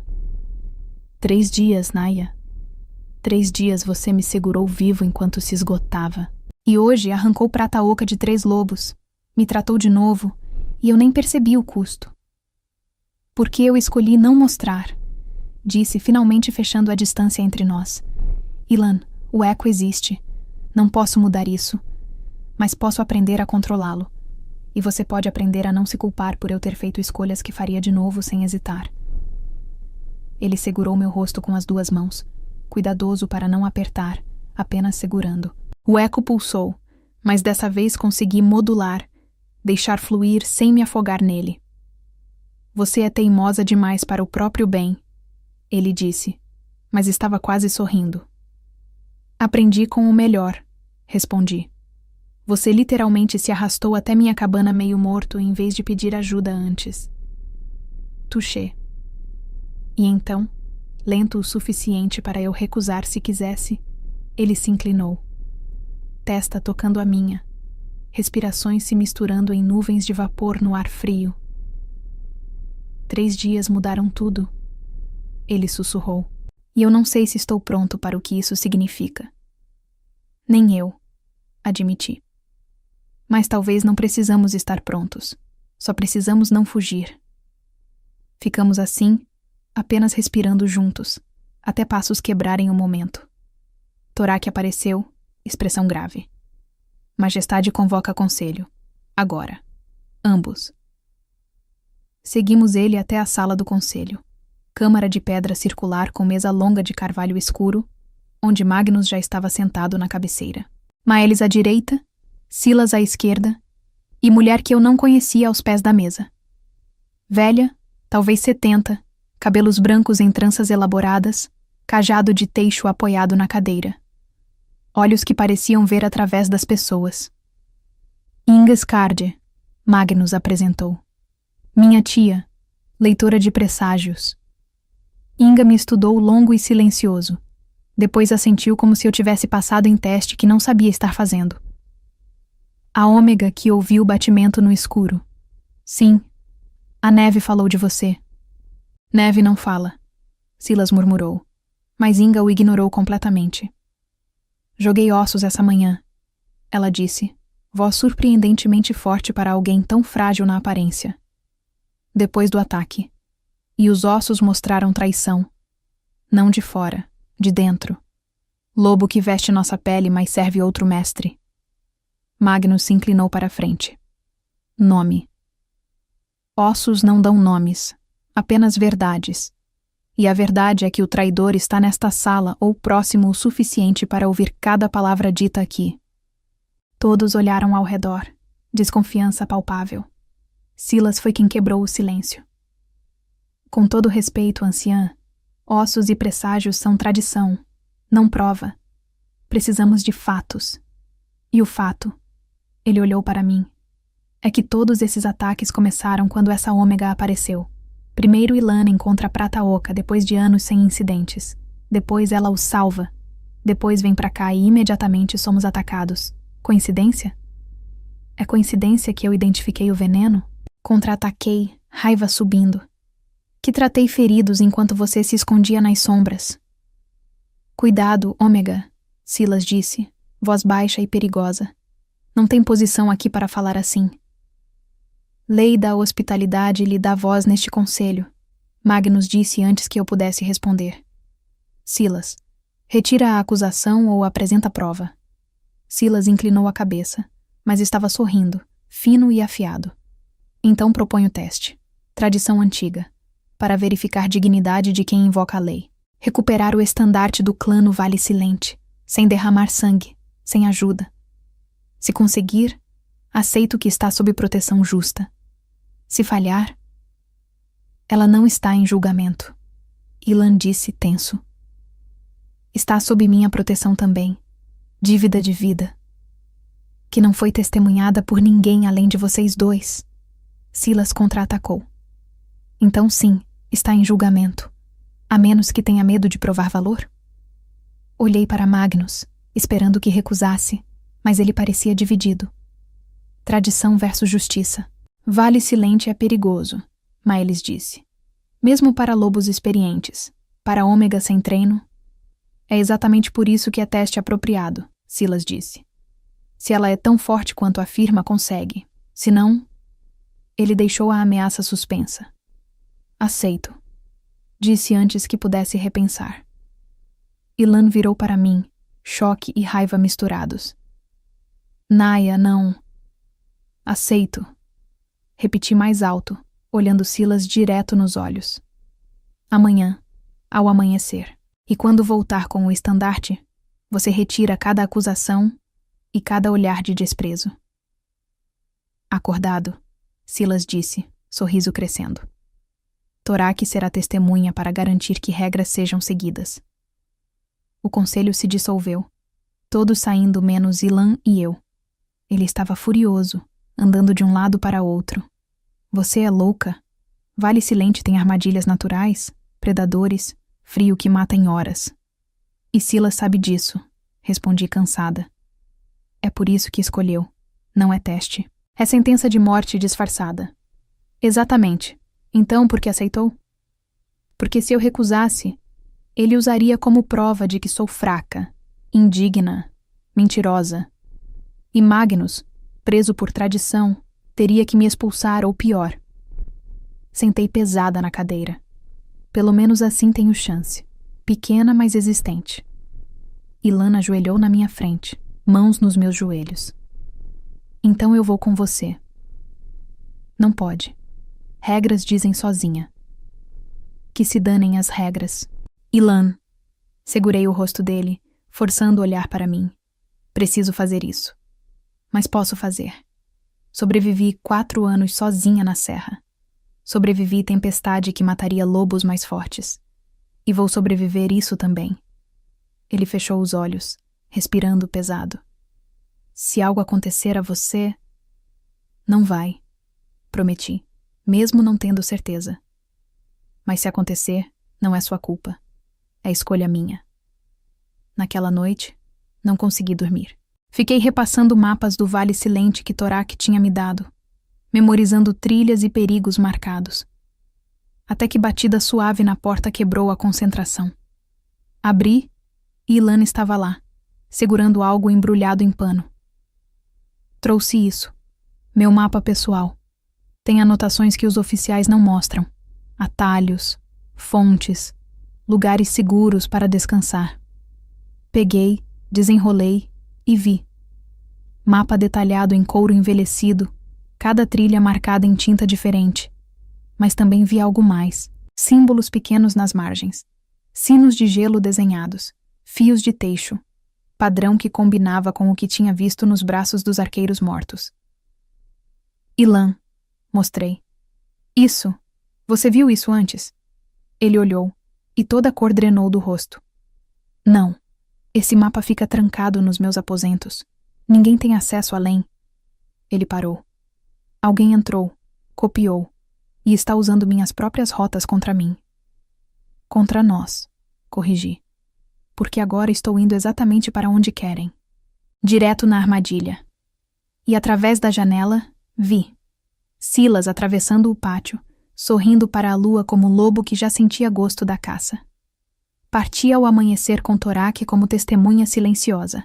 3 dias, Naya. 3 dias você me segurou vivo enquanto se esgotava. E hoje arrancou prata oca de 3 lobos. Me tratou de novo, e eu nem percebi o custo. Porque eu escolhi não mostrar, disse, finalmente fechando a distância entre nós. Ilan, o eco existe. Não posso mudar isso, mas posso aprender a controlá-lo. E você pode aprender a não se culpar por eu ter feito escolhas que faria de novo sem hesitar. Ele segurou meu rosto com as 2 mãos, cuidadoso para não apertar, apenas segurando. O eco pulsou, mas dessa vez consegui modular, deixar fluir sem me afogar nele. Você é teimosa demais para o próprio bem, ele disse, mas estava quase sorrindo. Aprendi com o melhor, respondi. Você literalmente se arrastou até minha cabana meio morto em vez de pedir ajuda antes. Touché. E então, lento o suficiente para eu recusar se quisesse, ele se inclinou. Testa tocando a minha, respirações se misturando em nuvens de vapor no ar frio. 3 dias mudaram tudo, ele sussurrou. E eu não sei se estou pronto para o que isso significa. Nem eu, admiti. Mas talvez não precisamos estar prontos. Só precisamos não fugir. Ficamos assim, apenas respirando juntos, até passos quebrarem o momento. Torak apareceu, expressão grave. Majestade convoca conselho. Agora. Ambos. Seguimos ele até a sala do conselho. Câmara de pedra circular com mesa longa de carvalho escuro, onde Magnus já estava sentado na cabeceira. Maelis à direita, Silas à esquerda, e mulher que eu não conhecia aos pés da mesa. Velha, talvez 70, cabelos brancos em tranças elaboradas, cajado de teixo apoiado na cadeira. Olhos que pareciam ver através das pessoas. Inga Skard, Magnus apresentou. Minha tia, leitora de presságios. Inga me estudou longo e silencioso. Depois assentiu como se eu tivesse passado em teste que não sabia estar fazendo. A Ômega que ouviu o batimento no escuro. Sim, a Neve falou de você. Neve não fala, Silas murmurou, mas Inga o ignorou completamente. Joguei ossos essa manhã, ela disse, voz surpreendentemente forte para alguém tão frágil na aparência. Depois do ataque. E os ossos mostraram traição. Não de fora, de dentro. Lobo que veste nossa pele, mas serve outro mestre. Magnus se inclinou para a frente. Nome. Ossos não dão nomes, apenas verdades. E a verdade é que o traidor está nesta sala ou próximo o suficiente para ouvir cada palavra dita aqui. Todos olharam ao redor, desconfiança palpável. Silas foi quem quebrou o silêncio. Com todo respeito, anciã, ossos e presságios são tradição, não prova. Precisamos de fatos. E o fato, ele olhou para mim, é que todos esses ataques começaram quando essa Ômega apareceu. Primeiro Ilana encontra a Prata Oca depois de anos sem incidentes. Depois ela o salva. Depois vem pra cá e imediatamente somos atacados. Coincidência? É coincidência que eu identifiquei o veneno? Contra-ataquei, raiva subindo. Que tratei feridos enquanto você se escondia nas sombras. Cuidado, Ômega, Silas disse, voz baixa e perigosa. Não tem posição aqui para falar assim. Lei da hospitalidade lhe dá voz neste conselho, Magnus disse antes que eu pudesse responder. Silas, retira a acusação ou apresenta a prova. Silas inclinou a cabeça, mas estava sorrindo, fino e afiado. Então proponho o teste. Tradição antiga. Para verificar dignidade de quem invoca a lei. Recuperar o estandarte do clã no Vale Silente, sem derramar sangue, sem ajuda. Se conseguir, aceito que está sob proteção justa. Se falhar, ela não está em julgamento. Ilan disse tenso. Está sob minha proteção também, dívida de vida, que não foi testemunhada por ninguém além de vocês dois. Silas contra-atacou. Então sim, está em julgamento, a menos que tenha medo de provar valor? Olhei para Magnus, esperando que recusasse, mas ele parecia dividido. Tradição versus justiça. Vale Silente é perigoso, Maelis disse. Mesmo para lobos experientes, para Ômega sem treino. É exatamente por isso que é teste apropriado, Silas disse. Se ela é tão forte quanto afirma, consegue. Se não... Ele deixou a ameaça suspensa. Aceito, disse antes que pudesse repensar. Ilan virou para mim, choque e raiva misturados. Naya, não. Aceito. Repeti mais alto, olhando Silas direto nos olhos. Amanhã, ao amanhecer, e quando voltar com o estandarte, você retira cada acusação e cada olhar de desprezo. Acordado, Silas disse, sorriso crescendo. Torak será testemunha para garantir que regras sejam seguidas. O conselho se dissolveu, todos saindo menos Ilan e eu. Ele estava furioso, andando de um lado para outro. Você é louca? Vale Silente tem armadilhas naturais, predadores, frio que mata em horas. E Silas sabe disso, respondi cansada. É por isso que escolheu. Não é teste. É sentença de morte disfarçada. Exatamente. Então, por que aceitou? Porque se eu recusasse, ele usaria como prova de que sou fraca, indigna, mentirosa. E Magnus, preso por tradição, teria que me expulsar ou pior. Sentei pesada na cadeira. Pelo menos assim tenho chance. Pequena, mas existente. Ilan ajoelhou na minha frente, mãos nos meus joelhos. Então eu vou com você. Não pode. Regras dizem sozinha. Que se danem as regras. Ilan. Segurei o rosto dele, forçando o olhar para mim. Preciso fazer isso. Mas posso fazer. Sobrevivi 4 anos sozinha na serra. Sobrevivi tempestade que mataria lobos mais fortes. E vou sobreviver isso também. Ele fechou os olhos, respirando pesado. Se algo acontecer a você... Não vai, prometi, mesmo não tendo certeza. Mas se acontecer, não é sua culpa. É escolha minha. Naquela noite, não consegui dormir. Fiquei repassando mapas do Vale Silente que Torak tinha me dado, memorizando trilhas e perigos marcados. Até que batida suave na porta quebrou a concentração. Abri e Ilan estava lá, segurando algo embrulhado em pano. Trouxe isso. Meu mapa pessoal. Tem anotações que os oficiais não mostram. Atalhos, fontes, lugares seguros para descansar. Peguei, desenrolei e vi. Mapa detalhado em couro envelhecido, cada trilha marcada em tinta diferente. Mas também vi algo mais. Símbolos pequenos nas margens. Sinos de gelo desenhados. Fios de teixo. Padrão que combinava com o que tinha visto nos braços dos arqueiros mortos. Ilan, mostrei. Isso. Você viu isso antes? Ele olhou, e toda a cor drenou do rosto. Não. Esse mapa fica trancado nos meus aposentos. Ninguém tem acesso além. Ele parou. Alguém entrou, copiou, e está usando minhas próprias rotas contra mim. Contra nós, corrigi. Porque agora estou indo exatamente para onde querem. Direto na armadilha. E através da janela, vi. Silas atravessando o pátio, sorrindo para a lua como lobo que já sentia gosto da caça. Partia ao amanhecer com Torak como testemunha silenciosa.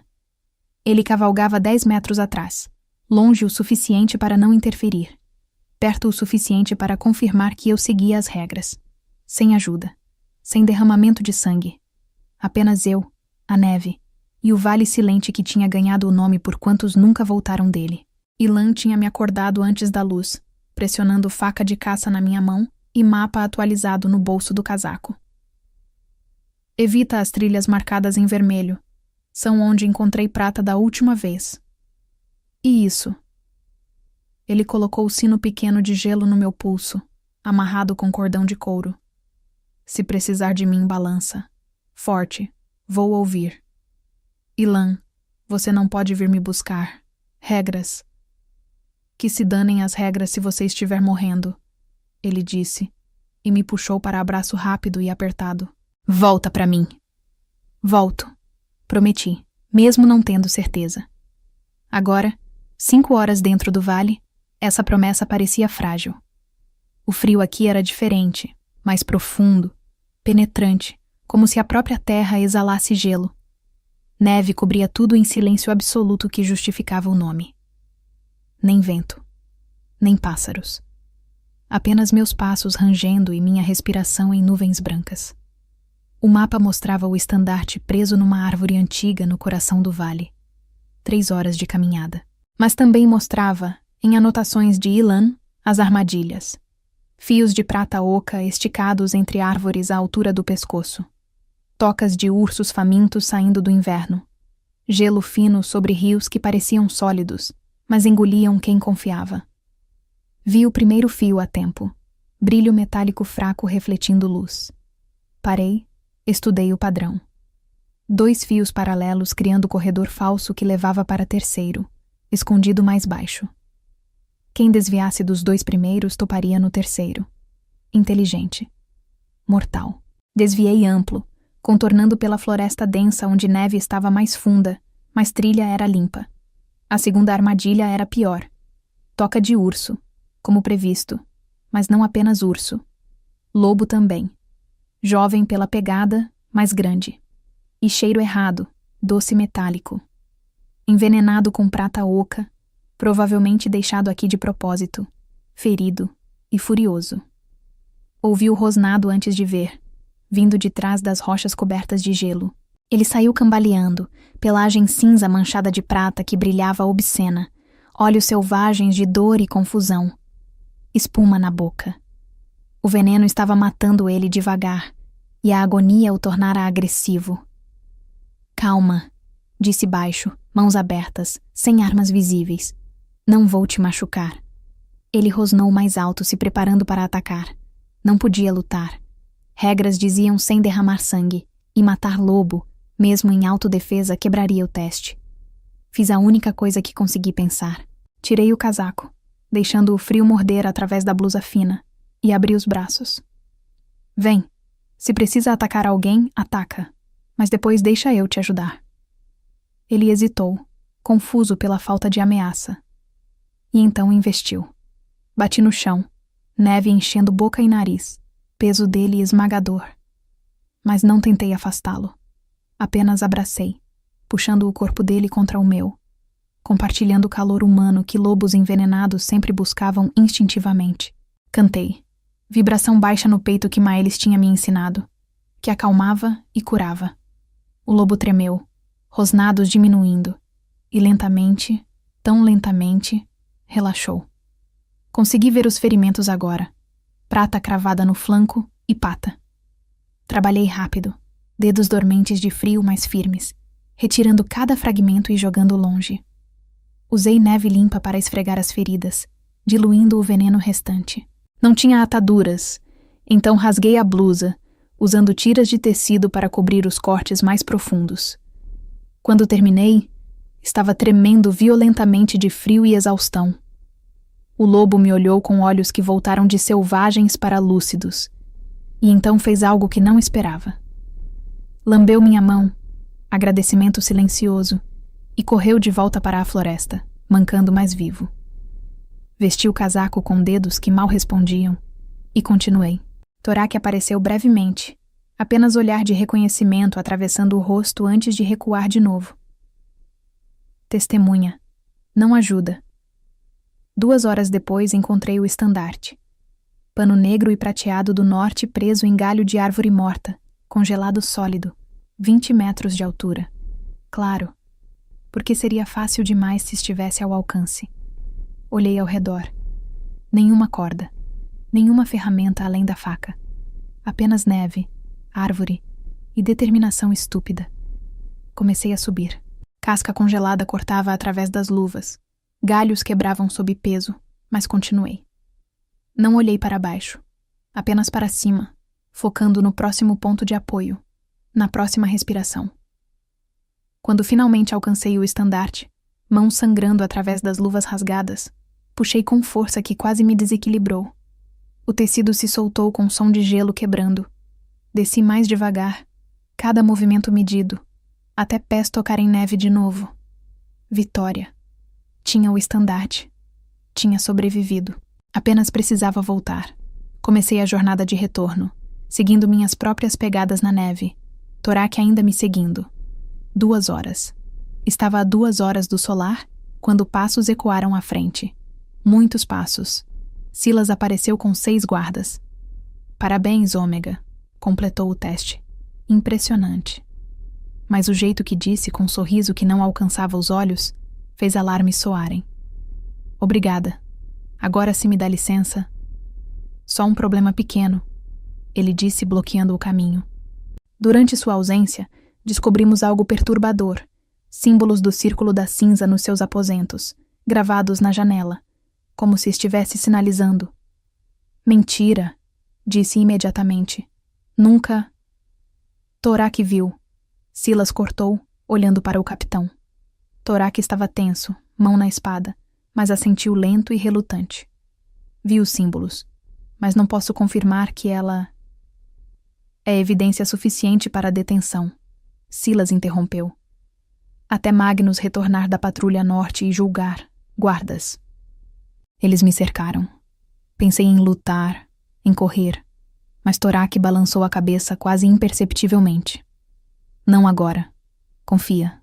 Ele cavalgava 10 metros atrás, longe o suficiente para não interferir, perto o suficiente para confirmar que eu seguia as regras. Sem ajuda, sem derramamento de sangue. Apenas eu, a neve, e o Vale Silente que tinha ganhado o nome por quantos nunca voltaram dele. Ilan tinha me acordado antes da luz, pressionando faca de caça na minha mão e mapa atualizado no bolso do casaco. Evita as trilhas marcadas em vermelho. São onde encontrei prata da última vez. E isso? Ele colocou o sino pequeno de gelo no meu pulso, amarrado com cordão de couro. Se precisar de mim, balança. Forte, vou ouvir. Ilan, você não pode vir me buscar. Regras. Que se danem as regras se você estiver morrendo, ele disse, e me puxou para abraço rápido e apertado. Volta para mim. Volto. Prometi, mesmo não tendo certeza. Agora, 5 horas dentro do vale, essa promessa parecia frágil. O frio aqui era diferente, mais profundo, penetrante, como se a própria terra exalasse gelo. Neve cobria tudo em silêncio absoluto que justificava o nome. Nem vento, nem pássaros. Apenas meus passos rangendo e minha respiração em nuvens brancas. O mapa mostrava o estandarte preso numa árvore antiga no coração do vale. 3 horas de caminhada. Mas também mostrava, em anotações de Ilan, as armadilhas. Fios de prata oca esticados entre árvores à altura do pescoço. Tocas de ursos famintos saindo do inverno. Gelo fino sobre rios que pareciam sólidos, mas engoliam quem confiava. Vi o primeiro fio a tempo. Brilho metálico fraco refletindo luz. Parei, estudei o padrão. 2 fios paralelos criando corredor falso que levava para terceiro, escondido mais baixo. Quem desviasse dos 2 primeiros toparia no terceiro. Inteligente. Mortal. Desviei amplo, contornando pela floresta densa onde neve estava mais funda, mas trilha era limpa. A segunda armadilha era pior. Toca de urso, como previsto, mas não apenas urso. Lobo também. Jovem pela pegada, mas grande. E cheiro errado, doce metálico. Envenenado com prata oca, provavelmente deixado aqui de propósito, ferido e furioso. Ouvi o rosnado antes de ver, vindo de trás das rochas cobertas de gelo. Ele saiu cambaleando, pelagem cinza manchada de prata que brilhava obscena, olhos selvagens de dor e confusão. Espuma na boca. O veneno estava matando ele devagar, e a agonia o tornara agressivo. Calma, disse baixo, mãos abertas, sem armas visíveis. Não vou te machucar. Ele rosnou mais alto, se preparando para atacar. Não podia lutar. Regras diziam sem derramar sangue, e matar lobo, mesmo em autodefesa, quebraria o teste. Fiz a única coisa que consegui pensar. Tirei o casaco, deixando o frio morder através da blusa fina, e abri os braços. Vem, se precisa atacar alguém, ataca, mas depois deixa eu te ajudar. Ele hesitou, confuso pela falta de ameaça. E então investiu. Bati no chão, neve enchendo boca e nariz, peso dele esmagador. Mas não tentei afastá-lo. Apenas abracei, puxando o corpo dele contra o meu, compartilhando o calor humano que lobos envenenados sempre buscavam instintivamente. Cantei. Vibração baixa no peito que Maelis tinha me ensinado, que acalmava e curava. O lobo tremeu, rosnados diminuindo, e lentamente, tão lentamente, relaxou. Consegui ver os ferimentos agora. Prata cravada no flanco e pata. Trabalhei rápido, dedos dormentes de frio mais firmes, retirando cada fragmento e jogando longe. Usei neve limpa para esfregar as feridas, diluindo o veneno restante. Não tinha ataduras, então rasguei a blusa, usando tiras de tecido para cobrir os cortes mais profundos. Quando terminei, estava tremendo violentamente de frio e exaustão. O lobo me olhou com olhos que voltaram de selvagens para lúcidos, e então fez algo que não esperava. Lambeu minha mão, agradecimento silencioso, e correu de volta para a floresta, mancando mais vivo. Vesti o casaco com dedos que mal respondiam, e continuei. Torak apareceu brevemente, apenas olhar de reconhecimento atravessando o rosto antes de recuar de novo. Testemunha. Não ajuda. 2 horas depois encontrei o estandarte. Pano negro e prateado do norte preso em galho de árvore morta, congelado sólido, 20 metros de altura. Claro, porque seria fácil demais se estivesse ao alcance. Olhei ao redor. Nenhuma corda, nenhuma ferramenta além da faca. Apenas neve, árvore e determinação estúpida. Comecei a subir. Casca congelada cortava através das luvas. Galhos quebravam sob peso, mas continuei. Não olhei para baixo, apenas para cima, focando no próximo ponto de apoio, na próxima respiração. Quando finalmente alcancei o estandarte, mãos sangrando através das luvas rasgadas, puxei com força que quase me desequilibrou. O tecido se soltou com som de gelo quebrando. Desci mais devagar, cada movimento medido, até pés tocarem neve de novo. Vitória. Tinha o estandarte. Tinha sobrevivido. Apenas precisava voltar. Comecei a jornada de retorno, seguindo minhas próprias pegadas na neve. Torak ainda me seguindo. 2 horas. Estava a 2 horas do solar, quando passos ecoaram à frente. Muitos passos. Silas apareceu com 6 guardas. Parabéns, Ômega, completou o teste. Impressionante. Mas o jeito que disse, com um sorriso que não alcançava os olhos, fez alarmes soarem. Obrigada. Agora, se me dá licença. Só um problema pequeno, ele disse, bloqueando o caminho. Durante sua ausência, descobrimos algo perturbador. Símbolos do círculo da cinza nos seus aposentos, gravados na janela, como se estivesse sinalizando. Mentira, disse imediatamente. Nunca. Torak viu. Silas cortou, olhando para o capitão. Torak estava tenso, mão na espada, mas assentiu lento e relutante. Vi os símbolos, mas não posso confirmar que ela... É evidência suficiente para a detenção. Silas interrompeu. Até Magnus retornar da patrulha norte e julgar. Guardas. Eles me cercaram. Pensei em lutar, em correr, mas Torak balançou a cabeça quase imperceptivelmente. Não agora. Confia.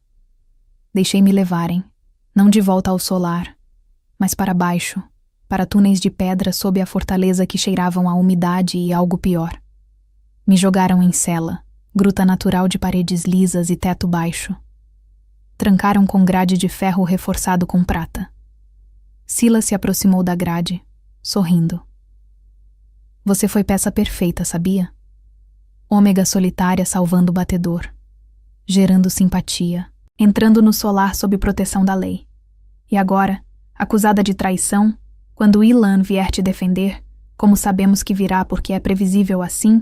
Deixei-me levarem, não de volta ao solar, mas para baixo, para túneis de pedra sob a fortaleza que cheiravam a umidade e algo pior. Me jogaram em cela, gruta natural de paredes lisas e teto baixo. Trancaram com grade de ferro reforçado com prata. Silas se aproximou da grade, sorrindo. Você foi peça perfeita, sabia? Ômega solitária salvando o batedor, gerando simpatia, entrando no solar sob proteção da lei. E agora, acusada de traição, quando Ilan vier te defender, como sabemos que virá porque é previsível assim,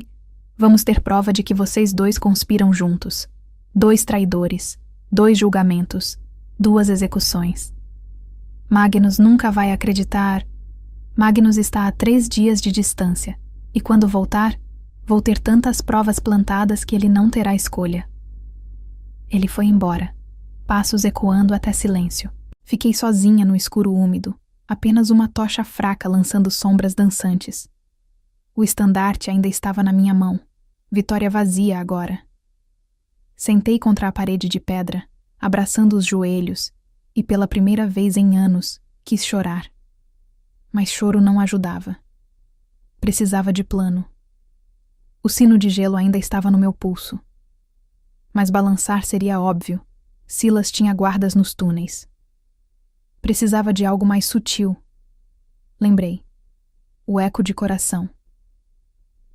vamos ter prova de que vocês dois conspiram juntos. 2 traidores, 2 julgamentos, 2 execuções. Magnus nunca vai acreditar. Magnus está a 3 dias de distância, e quando voltar, vou ter tantas provas plantadas que ele não terá escolha. Ele foi embora, passos ecoando até silêncio. Fiquei sozinha no escuro úmido, apenas uma tocha fraca lançando sombras dançantes. O estandarte ainda estava na minha mão, vitória vazia agora. Sentei contra a parede de pedra, abraçando os joelhos, e pela primeira vez em anos, quis chorar. Mas choro não ajudava. Precisava de plano. O sino de gelo ainda estava no meu pulso. Mas balançar seria óbvio. Silas tinha guardas nos túneis. Precisava de algo mais sutil. Lembrei. O eco de coração.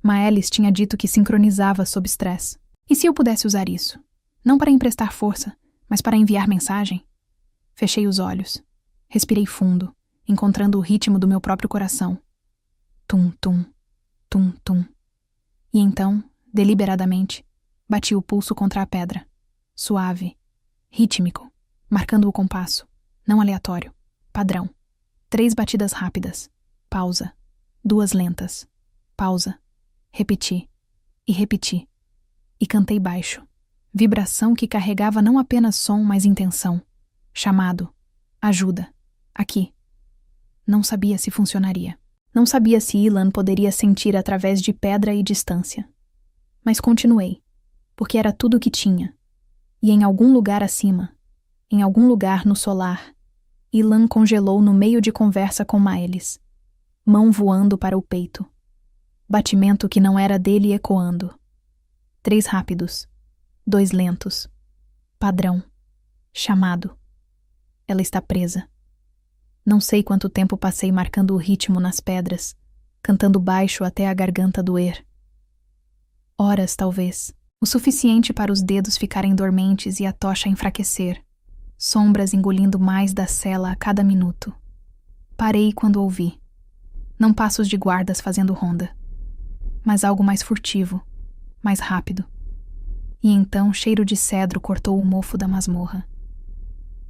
Maelis tinha dito que sincronizava sob estresse. E se eu pudesse usar isso? Não para emprestar força, mas para enviar mensagem? Fechei os olhos. Respirei fundo, encontrando o ritmo do meu próprio coração. Tum-tum, tum-tum. E então, deliberadamente, bati o pulso contra a pedra. Suave, rítmico, marcando o compasso. Não aleatório. Padrão. 3 batidas rápidas. Pausa. 2 lentas. Pausa. Repeti. E repeti. E cantei baixo. Vibração que carregava não apenas som, mas intenção. Chamado. Ajuda. Aqui. Não sabia se funcionaria. Não sabia se Ilan poderia sentir através de pedra e distância. Mas continuei, porque era tudo o que tinha. E em algum lugar acima, em algum lugar no solar, Ilan congelou no meio de conversa com Maelis, mão voando para o peito. Batimento que não era dele ecoando. 3 rápidos, 2 lentos. Padrão. Chamado. Ela está presa. Não sei quanto tempo passei marcando o ritmo nas pedras, cantando baixo até a garganta doer. Horas, talvez. O suficiente para os dedos ficarem dormentes e a tocha enfraquecer. Sombras engolindo mais da cela a cada minuto. Parei quando ouvi. Não passos de guardas fazendo ronda, mas algo mais furtivo, mais rápido. E então cheiro de cedro cortou o mofo da masmorra.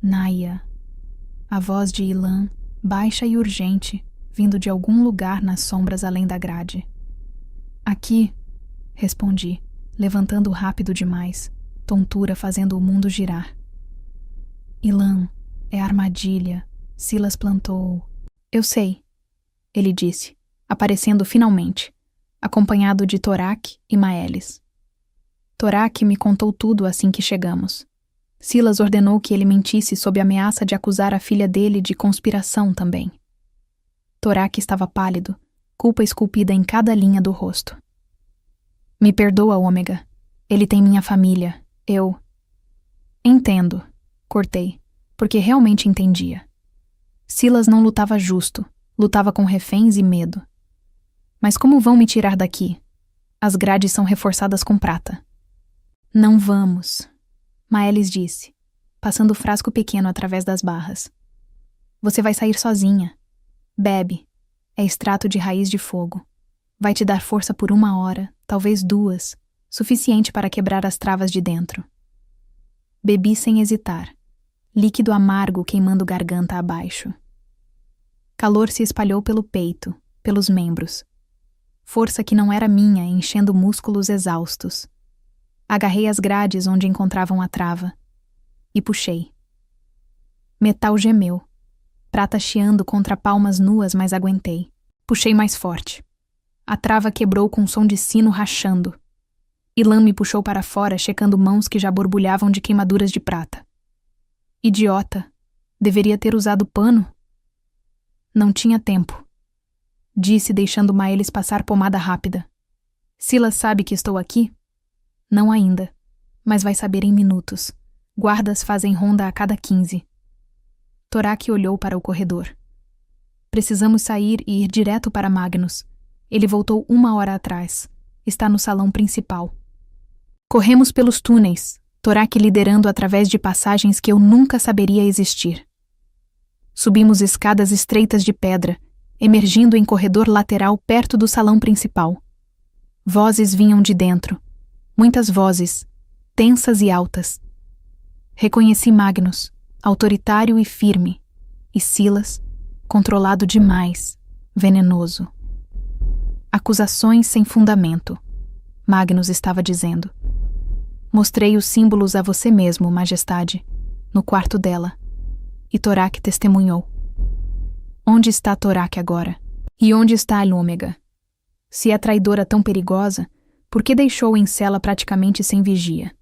Naya. A voz de Ilan, baixa e urgente, vindo de algum lugar nas sombras além da grade. Aqui, respondi, levantando rápido demais, tontura fazendo o mundo girar. Ilan, é armadilha. Silas plantou... Eu sei, ele disse, aparecendo finalmente, acompanhado de Torak e Maelis. Torak me contou tudo assim que chegamos. Silas ordenou que ele mentisse sob ameaça de acusar a filha dele de conspiração também. Torak estava pálido, culpa esculpida em cada linha do rosto. Me perdoa, Ômega. Ele tem minha família. Eu... Entendo, cortei, porque realmente entendia. Silas não lutava justo, lutava com reféns e medo. Mas como vão me tirar daqui? As grades são reforçadas com prata. Não vamos, Maelis disse, passando o frasco pequeno através das barras. Você vai sair sozinha. Bebe. É extrato de raiz de fogo. Vai te dar força por 1 hora, talvez 2, suficiente para quebrar as travas de dentro. Bebi sem hesitar, líquido amargo queimando garganta abaixo. Calor se espalhou pelo peito, pelos membros. Força que não era minha, enchendo músculos exaustos. Agarrei as grades onde encontravam a trava e puxei. Metal gemeu, prata chiando contra palmas nuas, mas aguentei. Puxei mais forte. A trava quebrou com um som de sino rachando. Ilan me puxou para fora, checando mãos que já borbulhavam de queimaduras de prata. Idiota! Deveria ter usado pano. Não tinha tempo. Disse, deixando Maelis passar pomada rápida. Silas sabe que estou aqui? Não ainda, mas vai saber em minutos. Guardas fazem ronda a cada 15. Torak olhou para o corredor. Precisamos sair e ir direto para Magnus. Ele voltou 1 hora atrás. Está no salão principal. Corremos pelos túneis, Torak liderando através de passagens que eu nunca saberia existir. Subimos escadas estreitas de pedra, emergindo em corredor lateral perto do salão principal. Vozes vinham de dentro. Muitas vozes, tensas e altas. Reconheci Magnus, autoritário e firme, e Silas, controlado demais, venenoso. Acusações sem fundamento, Magnus estava dizendo. Mostrei os símbolos a você mesmo, Majestade, no quarto dela, e Torak testemunhou. Onde está Torak agora? E onde está a Ômega? Se é traidora tão perigosa, por que deixou em cela praticamente sem vigia?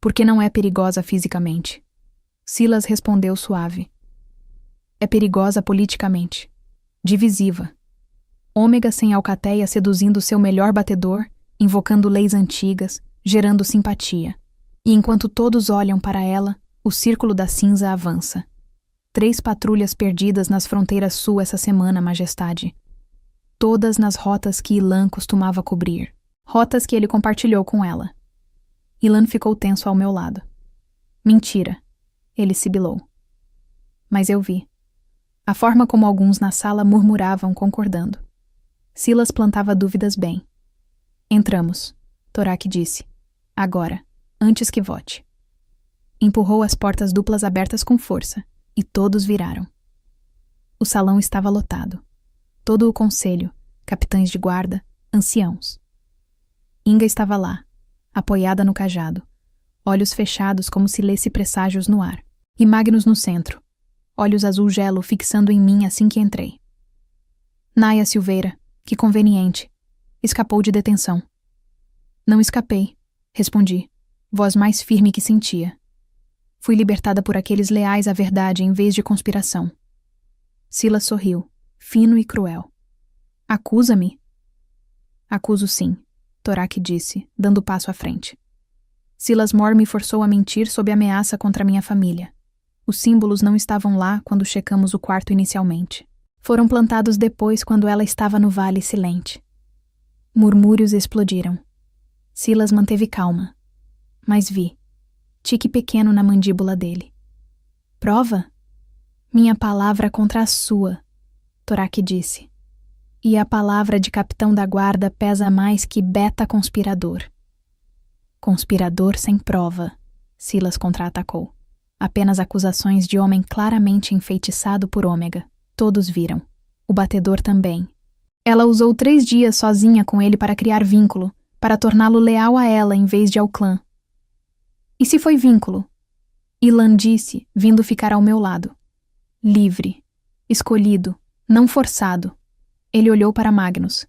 Porque não é perigosa fisicamente. Silas respondeu suave. É perigosa politicamente. Divisiva. Ômega sem alcateia seduzindo seu melhor batedor, invocando leis antigas, gerando simpatia. E enquanto todos olham para ela, o círculo da cinza avança. 3 patrulhas perdidas nas fronteiras sul essa semana, Majestade. Todas nas rotas que Ilan costumava cobrir. Rotas que ele compartilhou com ela. Ilan ficou tenso ao meu lado. Mentira, ele sibilou. Mas eu vi. A forma como alguns na sala murmuravam concordando. Silas plantava dúvidas bem. Entramos, Torak disse. Agora, antes que vote. Empurrou as portas duplas abertas com força, e todos viraram. O salão estava lotado. Todo o conselho, capitães de guarda, anciãos. Inga estava lá, apoiada no cajado, olhos fechados como se lesse presságios no ar, e Magnus no centro, olhos azul gelo fixando em mim assim que entrei. Naya Silveira, que conveniente, escapou de detenção. Não escapei, respondi, voz mais firme que sentia. Fui libertada por aqueles leais à verdade em vez de conspiração. Silas sorriu, fino e cruel. Acusa-me? Acuso sim, Torak disse, dando passo à frente. Silas Moore me forçou a mentir sob ameaça contra minha família. Os símbolos não estavam lá quando checamos o quarto inicialmente. Foram plantados depois quando ela estava no vale silente. Murmúrios explodiram. Silas manteve calma, mas vi. Tique pequeno na mandíbula dele. Prova? Minha palavra contra a sua, Torak disse. E a palavra de capitão da guarda pesa mais que beta conspirador. Conspirador sem prova, Silas contra-atacou. Apenas acusações de homem claramente enfeitiçado por Ômega. Todos viram. O batedor também. Ela usou 3 dias sozinha com ele para criar vínculo, para torná-lo leal a ela em vez de ao clã. E se foi vínculo? Ilan disse, vindo ficar ao meu lado. Livre. Escolhido. Não forçado. Ele olhou para Magnus.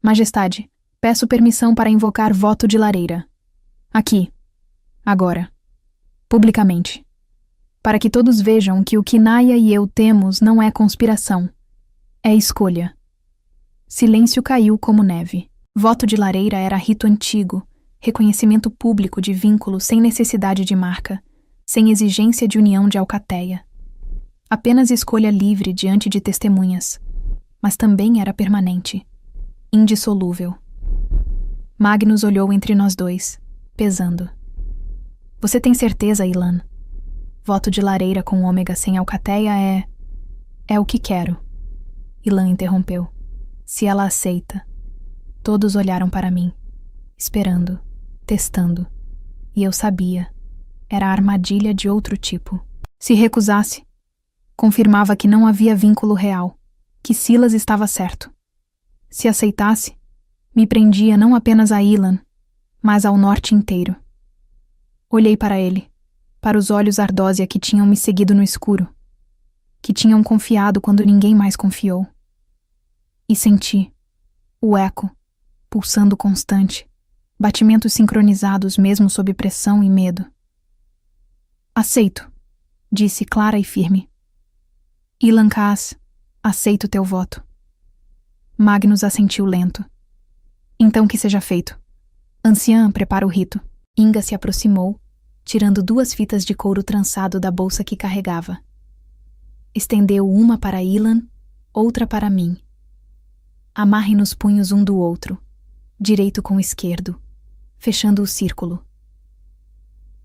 Majestade, peço permissão para invocar voto de lareira. Aqui. Agora. Publicamente. Para que todos vejam que o que Naya e eu temos não é conspiração. É escolha. Silêncio caiu como neve. Voto de lareira era rito antigo, reconhecimento público de vínculo sem necessidade de marca, sem exigência de união de alcateia. Apenas escolha livre diante de testemunhas, mas também era permanente, indissolúvel. Magnus olhou entre nós dois, pesando. Você tem certeza, Ilan? Voto de lareira com ômega sem alcateia é o que quero. Ilan interrompeu. Se ela aceita. Todos olharam para mim, esperando, testando. E eu sabia. Era armadilha de outro tipo. Se recusasse, confirmava que não havia vínculo real, que Silas estava certo. Se aceitasse, me prendia não apenas a Ilan, mas ao norte inteiro. Olhei para ele, para os olhos ardósia que tinham me seguido no escuro, que tinham confiado quando ninguém mais confiou. E senti o eco, pulsando constante, batimentos sincronizados mesmo sob pressão e medo. Aceito, disse clara e firme. Ilan Kaas, aceito teu voto. Magnus assentiu lento. Então que seja feito. Anciã, prepara o rito. Inga se aproximou, tirando 2 fitas de couro trançado da bolsa que carregava. Estendeu uma para Ilan, outra para mim. Amarre nos punhos um do outro, direito com o esquerdo, fechando o círculo.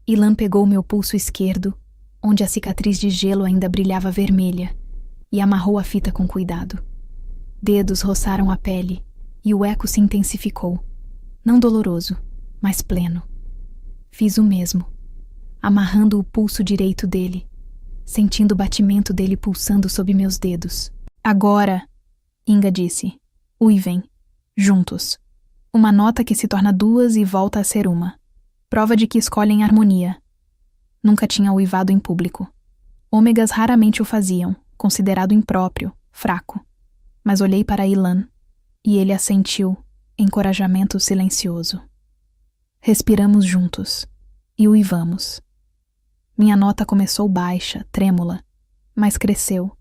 Ilan pegou meu pulso esquerdo, onde a cicatriz de gelo ainda brilhava vermelha, e amarrou a fita com cuidado. Dedos roçaram a pele, e o eco se intensificou, não doloroso, mas pleno. Fiz o mesmo, amarrando o pulso direito dele, sentindo o batimento dele pulsando sob meus dedos. Agora, Inga disse, uivem, juntos. Uma nota que se torna 2 e volta a ser uma. Prova de que escolhem harmonia. Nunca tinha uivado em público. Ômegas raramente o faziam, considerado impróprio, fraco. Mas olhei para Ilan, e ele assentiu, encorajamento silencioso. Respiramos juntos, e uivamos. Minha nota começou baixa, trêmula, mas cresceu,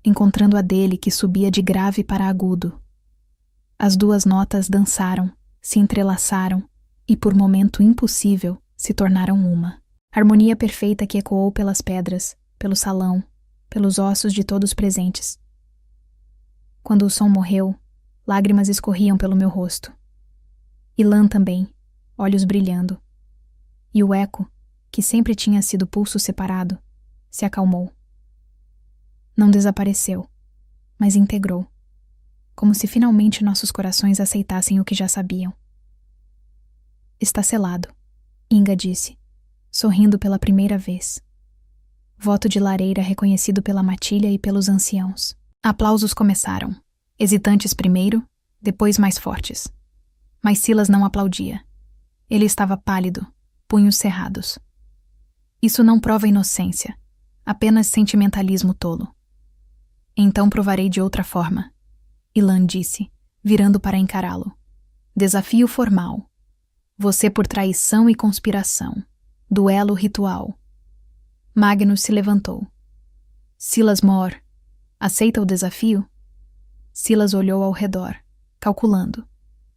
encontrando a dele que subia de grave para agudo. As 2 notas dançaram, se entrelaçaram e, por momento impossível, se tornaram uma. Harmonia perfeita que ecoou pelas pedras, pelo salão, pelos ossos de todos presentes. Quando o som morreu, lágrimas escorriam pelo meu rosto. Ilan também, olhos brilhando. E o eco, que sempre tinha sido pulso separado, se acalmou. Não desapareceu, mas integrou, como se finalmente nossos corações aceitassem o que já sabiam. Está selado, Inga disse, sorrindo pela primeira vez. Voto de lareira reconhecido pela matilha e pelos anciãos. Aplausos começaram, hesitantes primeiro, depois mais fortes. Mas Silas não aplaudia. Ele estava pálido, punhos cerrados. Isso não prova inocência, apenas sentimentalismo tolo. Então provarei de outra forma, Ilan disse, virando para encará-lo. Desafio formal. Você por traição e conspiração. Duelo ritual. Magnus se levantou. Silas Mor, aceita o desafio? Silas olhou ao redor, calculando.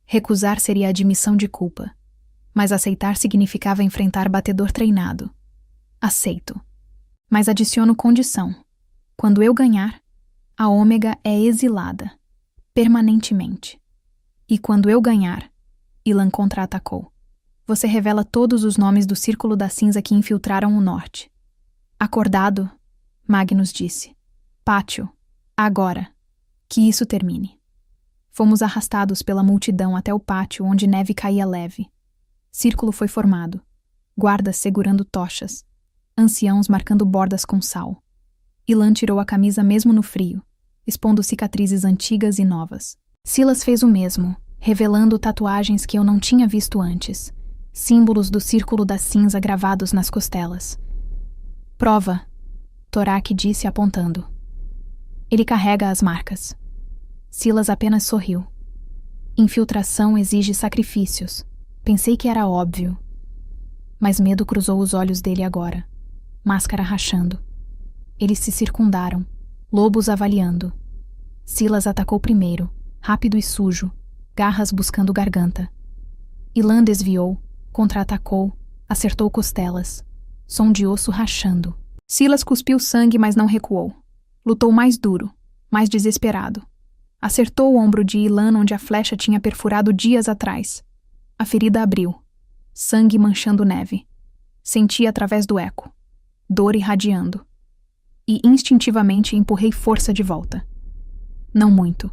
Recusar seria admissão de culpa, mas aceitar significava enfrentar batedor treinado. Aceito. Mas adiciono condição. Quando eu ganhar, a Ômega é exilada, permanentemente. E quando eu ganhar, Ilan contra-atacou. Você revela todos os nomes do Círculo da Cinza que infiltraram o norte. Acordado, Magnus disse. Pátio, agora. Que isso termine. Fomos arrastados pela multidão até o pátio onde neve caía leve. Círculo foi formado. Guardas segurando tochas. Anciãos marcando bordas com sal. Ilan tirou a camisa mesmo no frio, expondo cicatrizes antigas e novas. Silas fez o mesmo, revelando tatuagens que eu não tinha visto antes. Símbolos do Círculo da Cinza gravados nas costelas. Prova, Torak disse apontando. Ele carrega as marcas. Silas apenas sorriu. Infiltração exige sacrifícios. Pensei que era óbvio. Mas medo cruzou os olhos dele agora. Máscara rachando. Eles se circundaram, lobos avaliando. Silas atacou primeiro, rápido e sujo, garras buscando garganta. Ilan desviou, Contra-atacou, acertou costelas. Som de osso rachando. Silas cuspiu sangue, mas não recuou. Lutou mais duro, mais desesperado. Acertou o ombro de Ilan onde a flecha tinha perfurado dias atrás. A ferida abriu. Sangue manchando neve. Senti através do eco. Dor irradiando. E instintivamente empurrei força de volta. Não muito.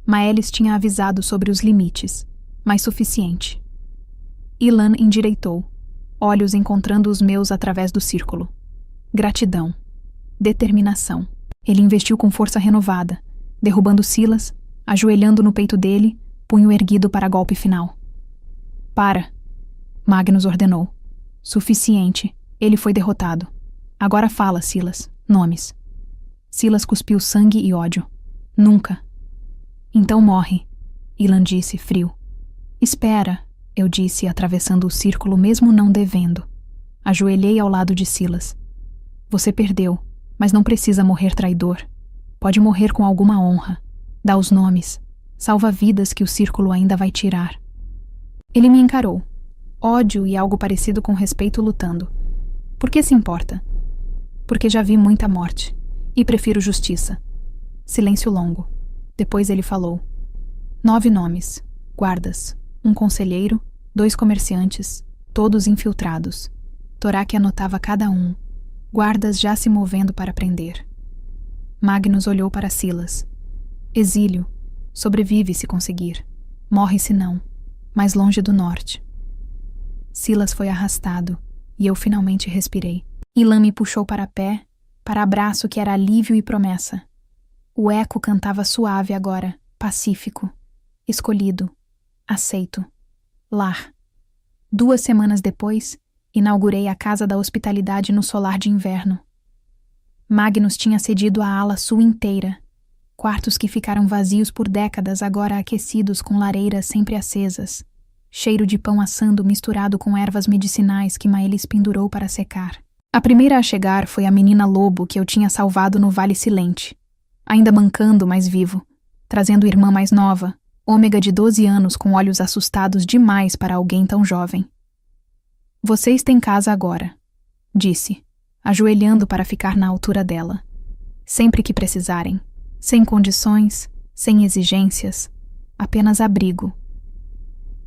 Maelis tinha avisado sobre os limites, mas suficiente. Ilan endireitou, olhos encontrando os meus através do círculo. Gratidão. Determinação. Ele investiu com força renovada, derrubando Silas, ajoelhando no peito dele, punho erguido para golpe final. Para. Magnus ordenou. Suficiente. Ele foi derrotado. Agora fala, Silas. Nomes. Silas cuspiu sangue e ódio. Nunca. Então morre, Ilan disse, frio. Espera, eu disse, atravessando o círculo mesmo não devendo. Ajoelhei ao lado de Silas. Você perdeu, mas não precisa morrer traidor. Pode morrer com alguma honra. Dá os nomes. Salva vidas que o círculo ainda vai tirar. Ele me encarou. Ódio e algo parecido com respeito lutando. Por que se importa? Porque já vi muita morte. E prefiro justiça. Silêncio longo. Depois ele falou. 9 nomes. Guardas. 1 conselheiro. 2 comerciantes. Todos infiltrados. Torak anotava cada um. Guardas já se movendo para prender. Magnus olhou para Silas. Exílio. Sobrevive se conseguir. Morre se não. Mais longe do norte. Silas foi arrastado, e eu finalmente respirei. Ilan me puxou para pé, para abraço que era alívio e promessa. O eco cantava suave agora, pacífico. Escolhido. Aceito. Lar. 2 semanas depois, inaugurei a Casa da Hospitalidade no solar de inverno. Magnus tinha cedido a ala sul inteira. Quartos que ficaram vazios por décadas agora aquecidos com lareiras sempre acesas. Cheiro de pão assando misturado com ervas medicinais que Maelis pendurou para secar. A primeira a chegar foi a menina lobo que eu tinha salvado no Vale Silente. Ainda mancando, mas vivo. Trazendo irmã mais nova, ômega de 12 anos com olhos assustados demais para alguém tão jovem. Vocês têm casa agora, disse, ajoelhando para ficar na altura dela. Sempre que precisarem. Sem condições, sem exigências, apenas abrigo.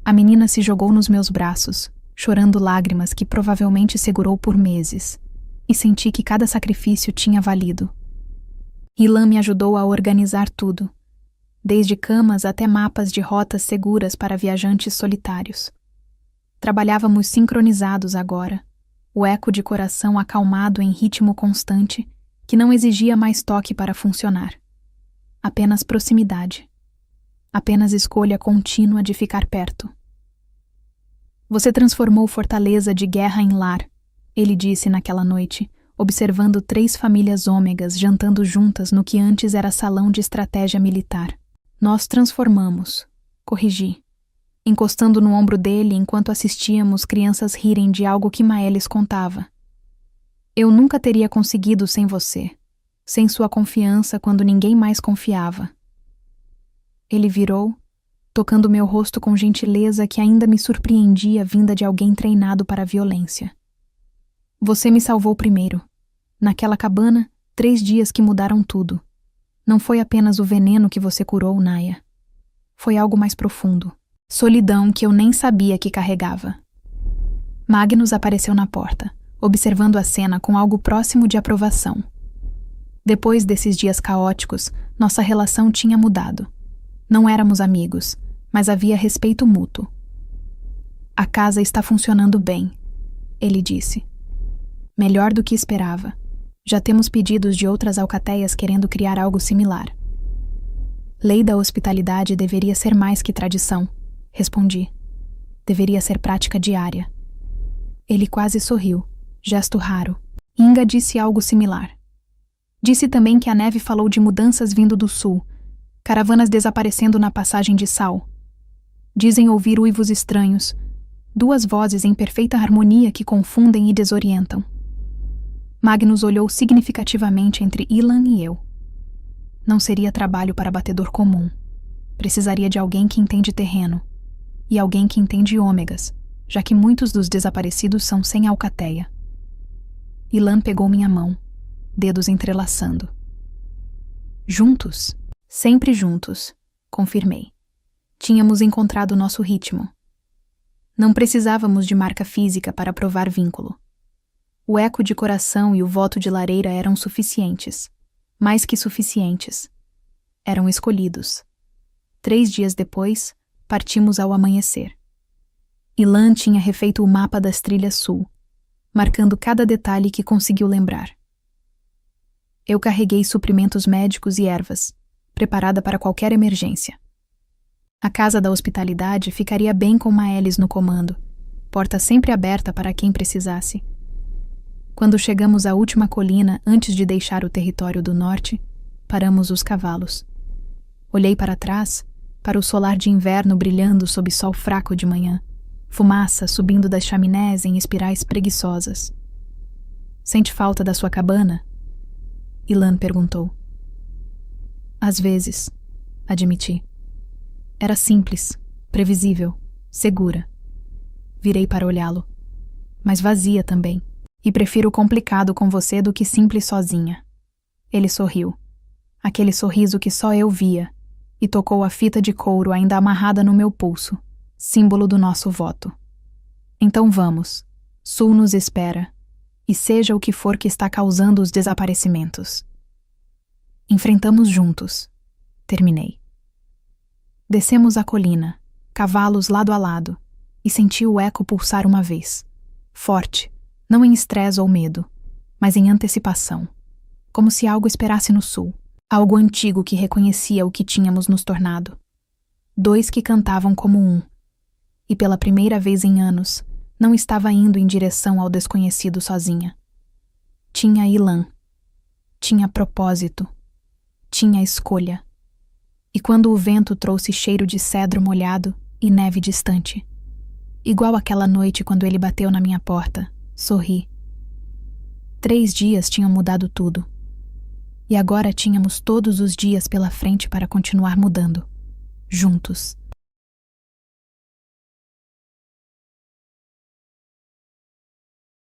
A menina se jogou nos meus braços, chorando lágrimas que provavelmente segurou por meses, e senti que cada sacrifício tinha valido. Ilan me ajudou a organizar tudo, desde camas até mapas de rotas seguras para viajantes solitários. Trabalhávamos sincronizados agora, o eco de coração acalmado em ritmo constante, que não exigia mais toque para funcionar. Apenas proximidade. Apenas escolha contínua de ficar perto. Você transformou fortaleza de guerra em lar, ele disse naquela noite, observando 3 famílias ômegas jantando juntas no que antes era salão de estratégia militar. Nós transformamos, corrigi, encostando no ombro dele enquanto assistíamos crianças rirem de algo que Maelis contava. Eu nunca teria conseguido sem você, sem sua confiança quando ninguém mais confiava. Ele virou, tocando meu rosto com gentileza que ainda me surpreendia vinda de alguém treinado para a violência. Você me salvou primeiro. Naquela cabana, 3 dias que mudaram tudo. Não foi apenas o veneno que você curou, Naya. Foi algo mais profundo. Solidão que eu nem sabia que carregava. Magnus apareceu na porta, observando a cena com algo próximo de aprovação. Depois desses dias caóticos, nossa relação tinha mudado. Não éramos amigos, mas havia respeito mútuo. A casa está funcionando bem, ele disse. Melhor do que esperava. Já temos pedidos de outras alcateias querendo criar algo similar. Lei da hospitalidade deveria ser mais que tradição, respondi. Deveria ser prática diária. Ele quase sorriu, gesto raro. Inga disse algo similar. Disse também que a neve falou de mudanças vindo do sul, caravanas desaparecendo na passagem de Sal. Dizem ouvir uivos estranhos, 2 vozes em perfeita harmonia que confundem e desorientam. Magnus olhou significativamente entre Ilan e eu. Não seria trabalho para batedor comum. Precisaria de alguém que entende terreno. E alguém que entende ômegas. já que muitos dos desaparecidos são sem alcateia. Ilan pegou minha mão, dedos entrelaçando. Juntos, sempre juntos, confirmei. Tínhamos encontrado nosso ritmo. Não precisávamos de marca física para provar vínculo. O eco de coração e o voto de lareira eram suficientes, mais que suficientes. Eram escolhidos. 3 dias depois, partimos ao amanhecer. Ilan tinha refeito o mapa das trilhas sul, marcando cada detalhe que conseguiu lembrar. Eu carreguei suprimentos médicos e ervas, preparada para qualquer emergência. A casa da hospitalidade ficaria bem com Maelis no comando, porta sempre aberta para quem precisasse. Quando chegamos à última colina antes de deixar o território do norte, paramos os cavalos. Olhei para trás, para o solar de inverno brilhando sob sol fraco de manhã, fumaça subindo das chaminés em espirais preguiçosas. Sente falta da sua cabana? Ilan perguntou. Às vezes, admiti. Era simples, previsível, segura. Virei para olhá-lo. Mas vazia também. E prefiro complicado com você do que simples sozinha. Ele sorriu. Aquele sorriso que só eu via, e tocou a fita de couro ainda amarrada no meu pulso, símbolo do nosso voto. Então vamos. Sul nos espera, e seja o que for que está causando os desaparecimentos. Enfrentamos juntos. Terminei. Descemos a colina, cavalos lado a lado, e senti o eco pulsar uma vez. Forte, não em estresse ou medo, mas em antecipação. Como se algo esperasse no sul. Algo antigo que reconhecia o que tínhamos nos tornado. 2 que cantavam como um. E pela primeira vez em anos, não estava indo em direção ao desconhecido sozinha. Tinha Ilan. Tinha propósito. Tinha escolha. E quando o vento trouxe cheiro de cedro molhado e neve distante, igual aquela noite quando ele bateu na minha porta, sorri. 3 dias tinham mudado tudo. E agora tínhamos todos os dias pela frente para continuar mudando. Juntos.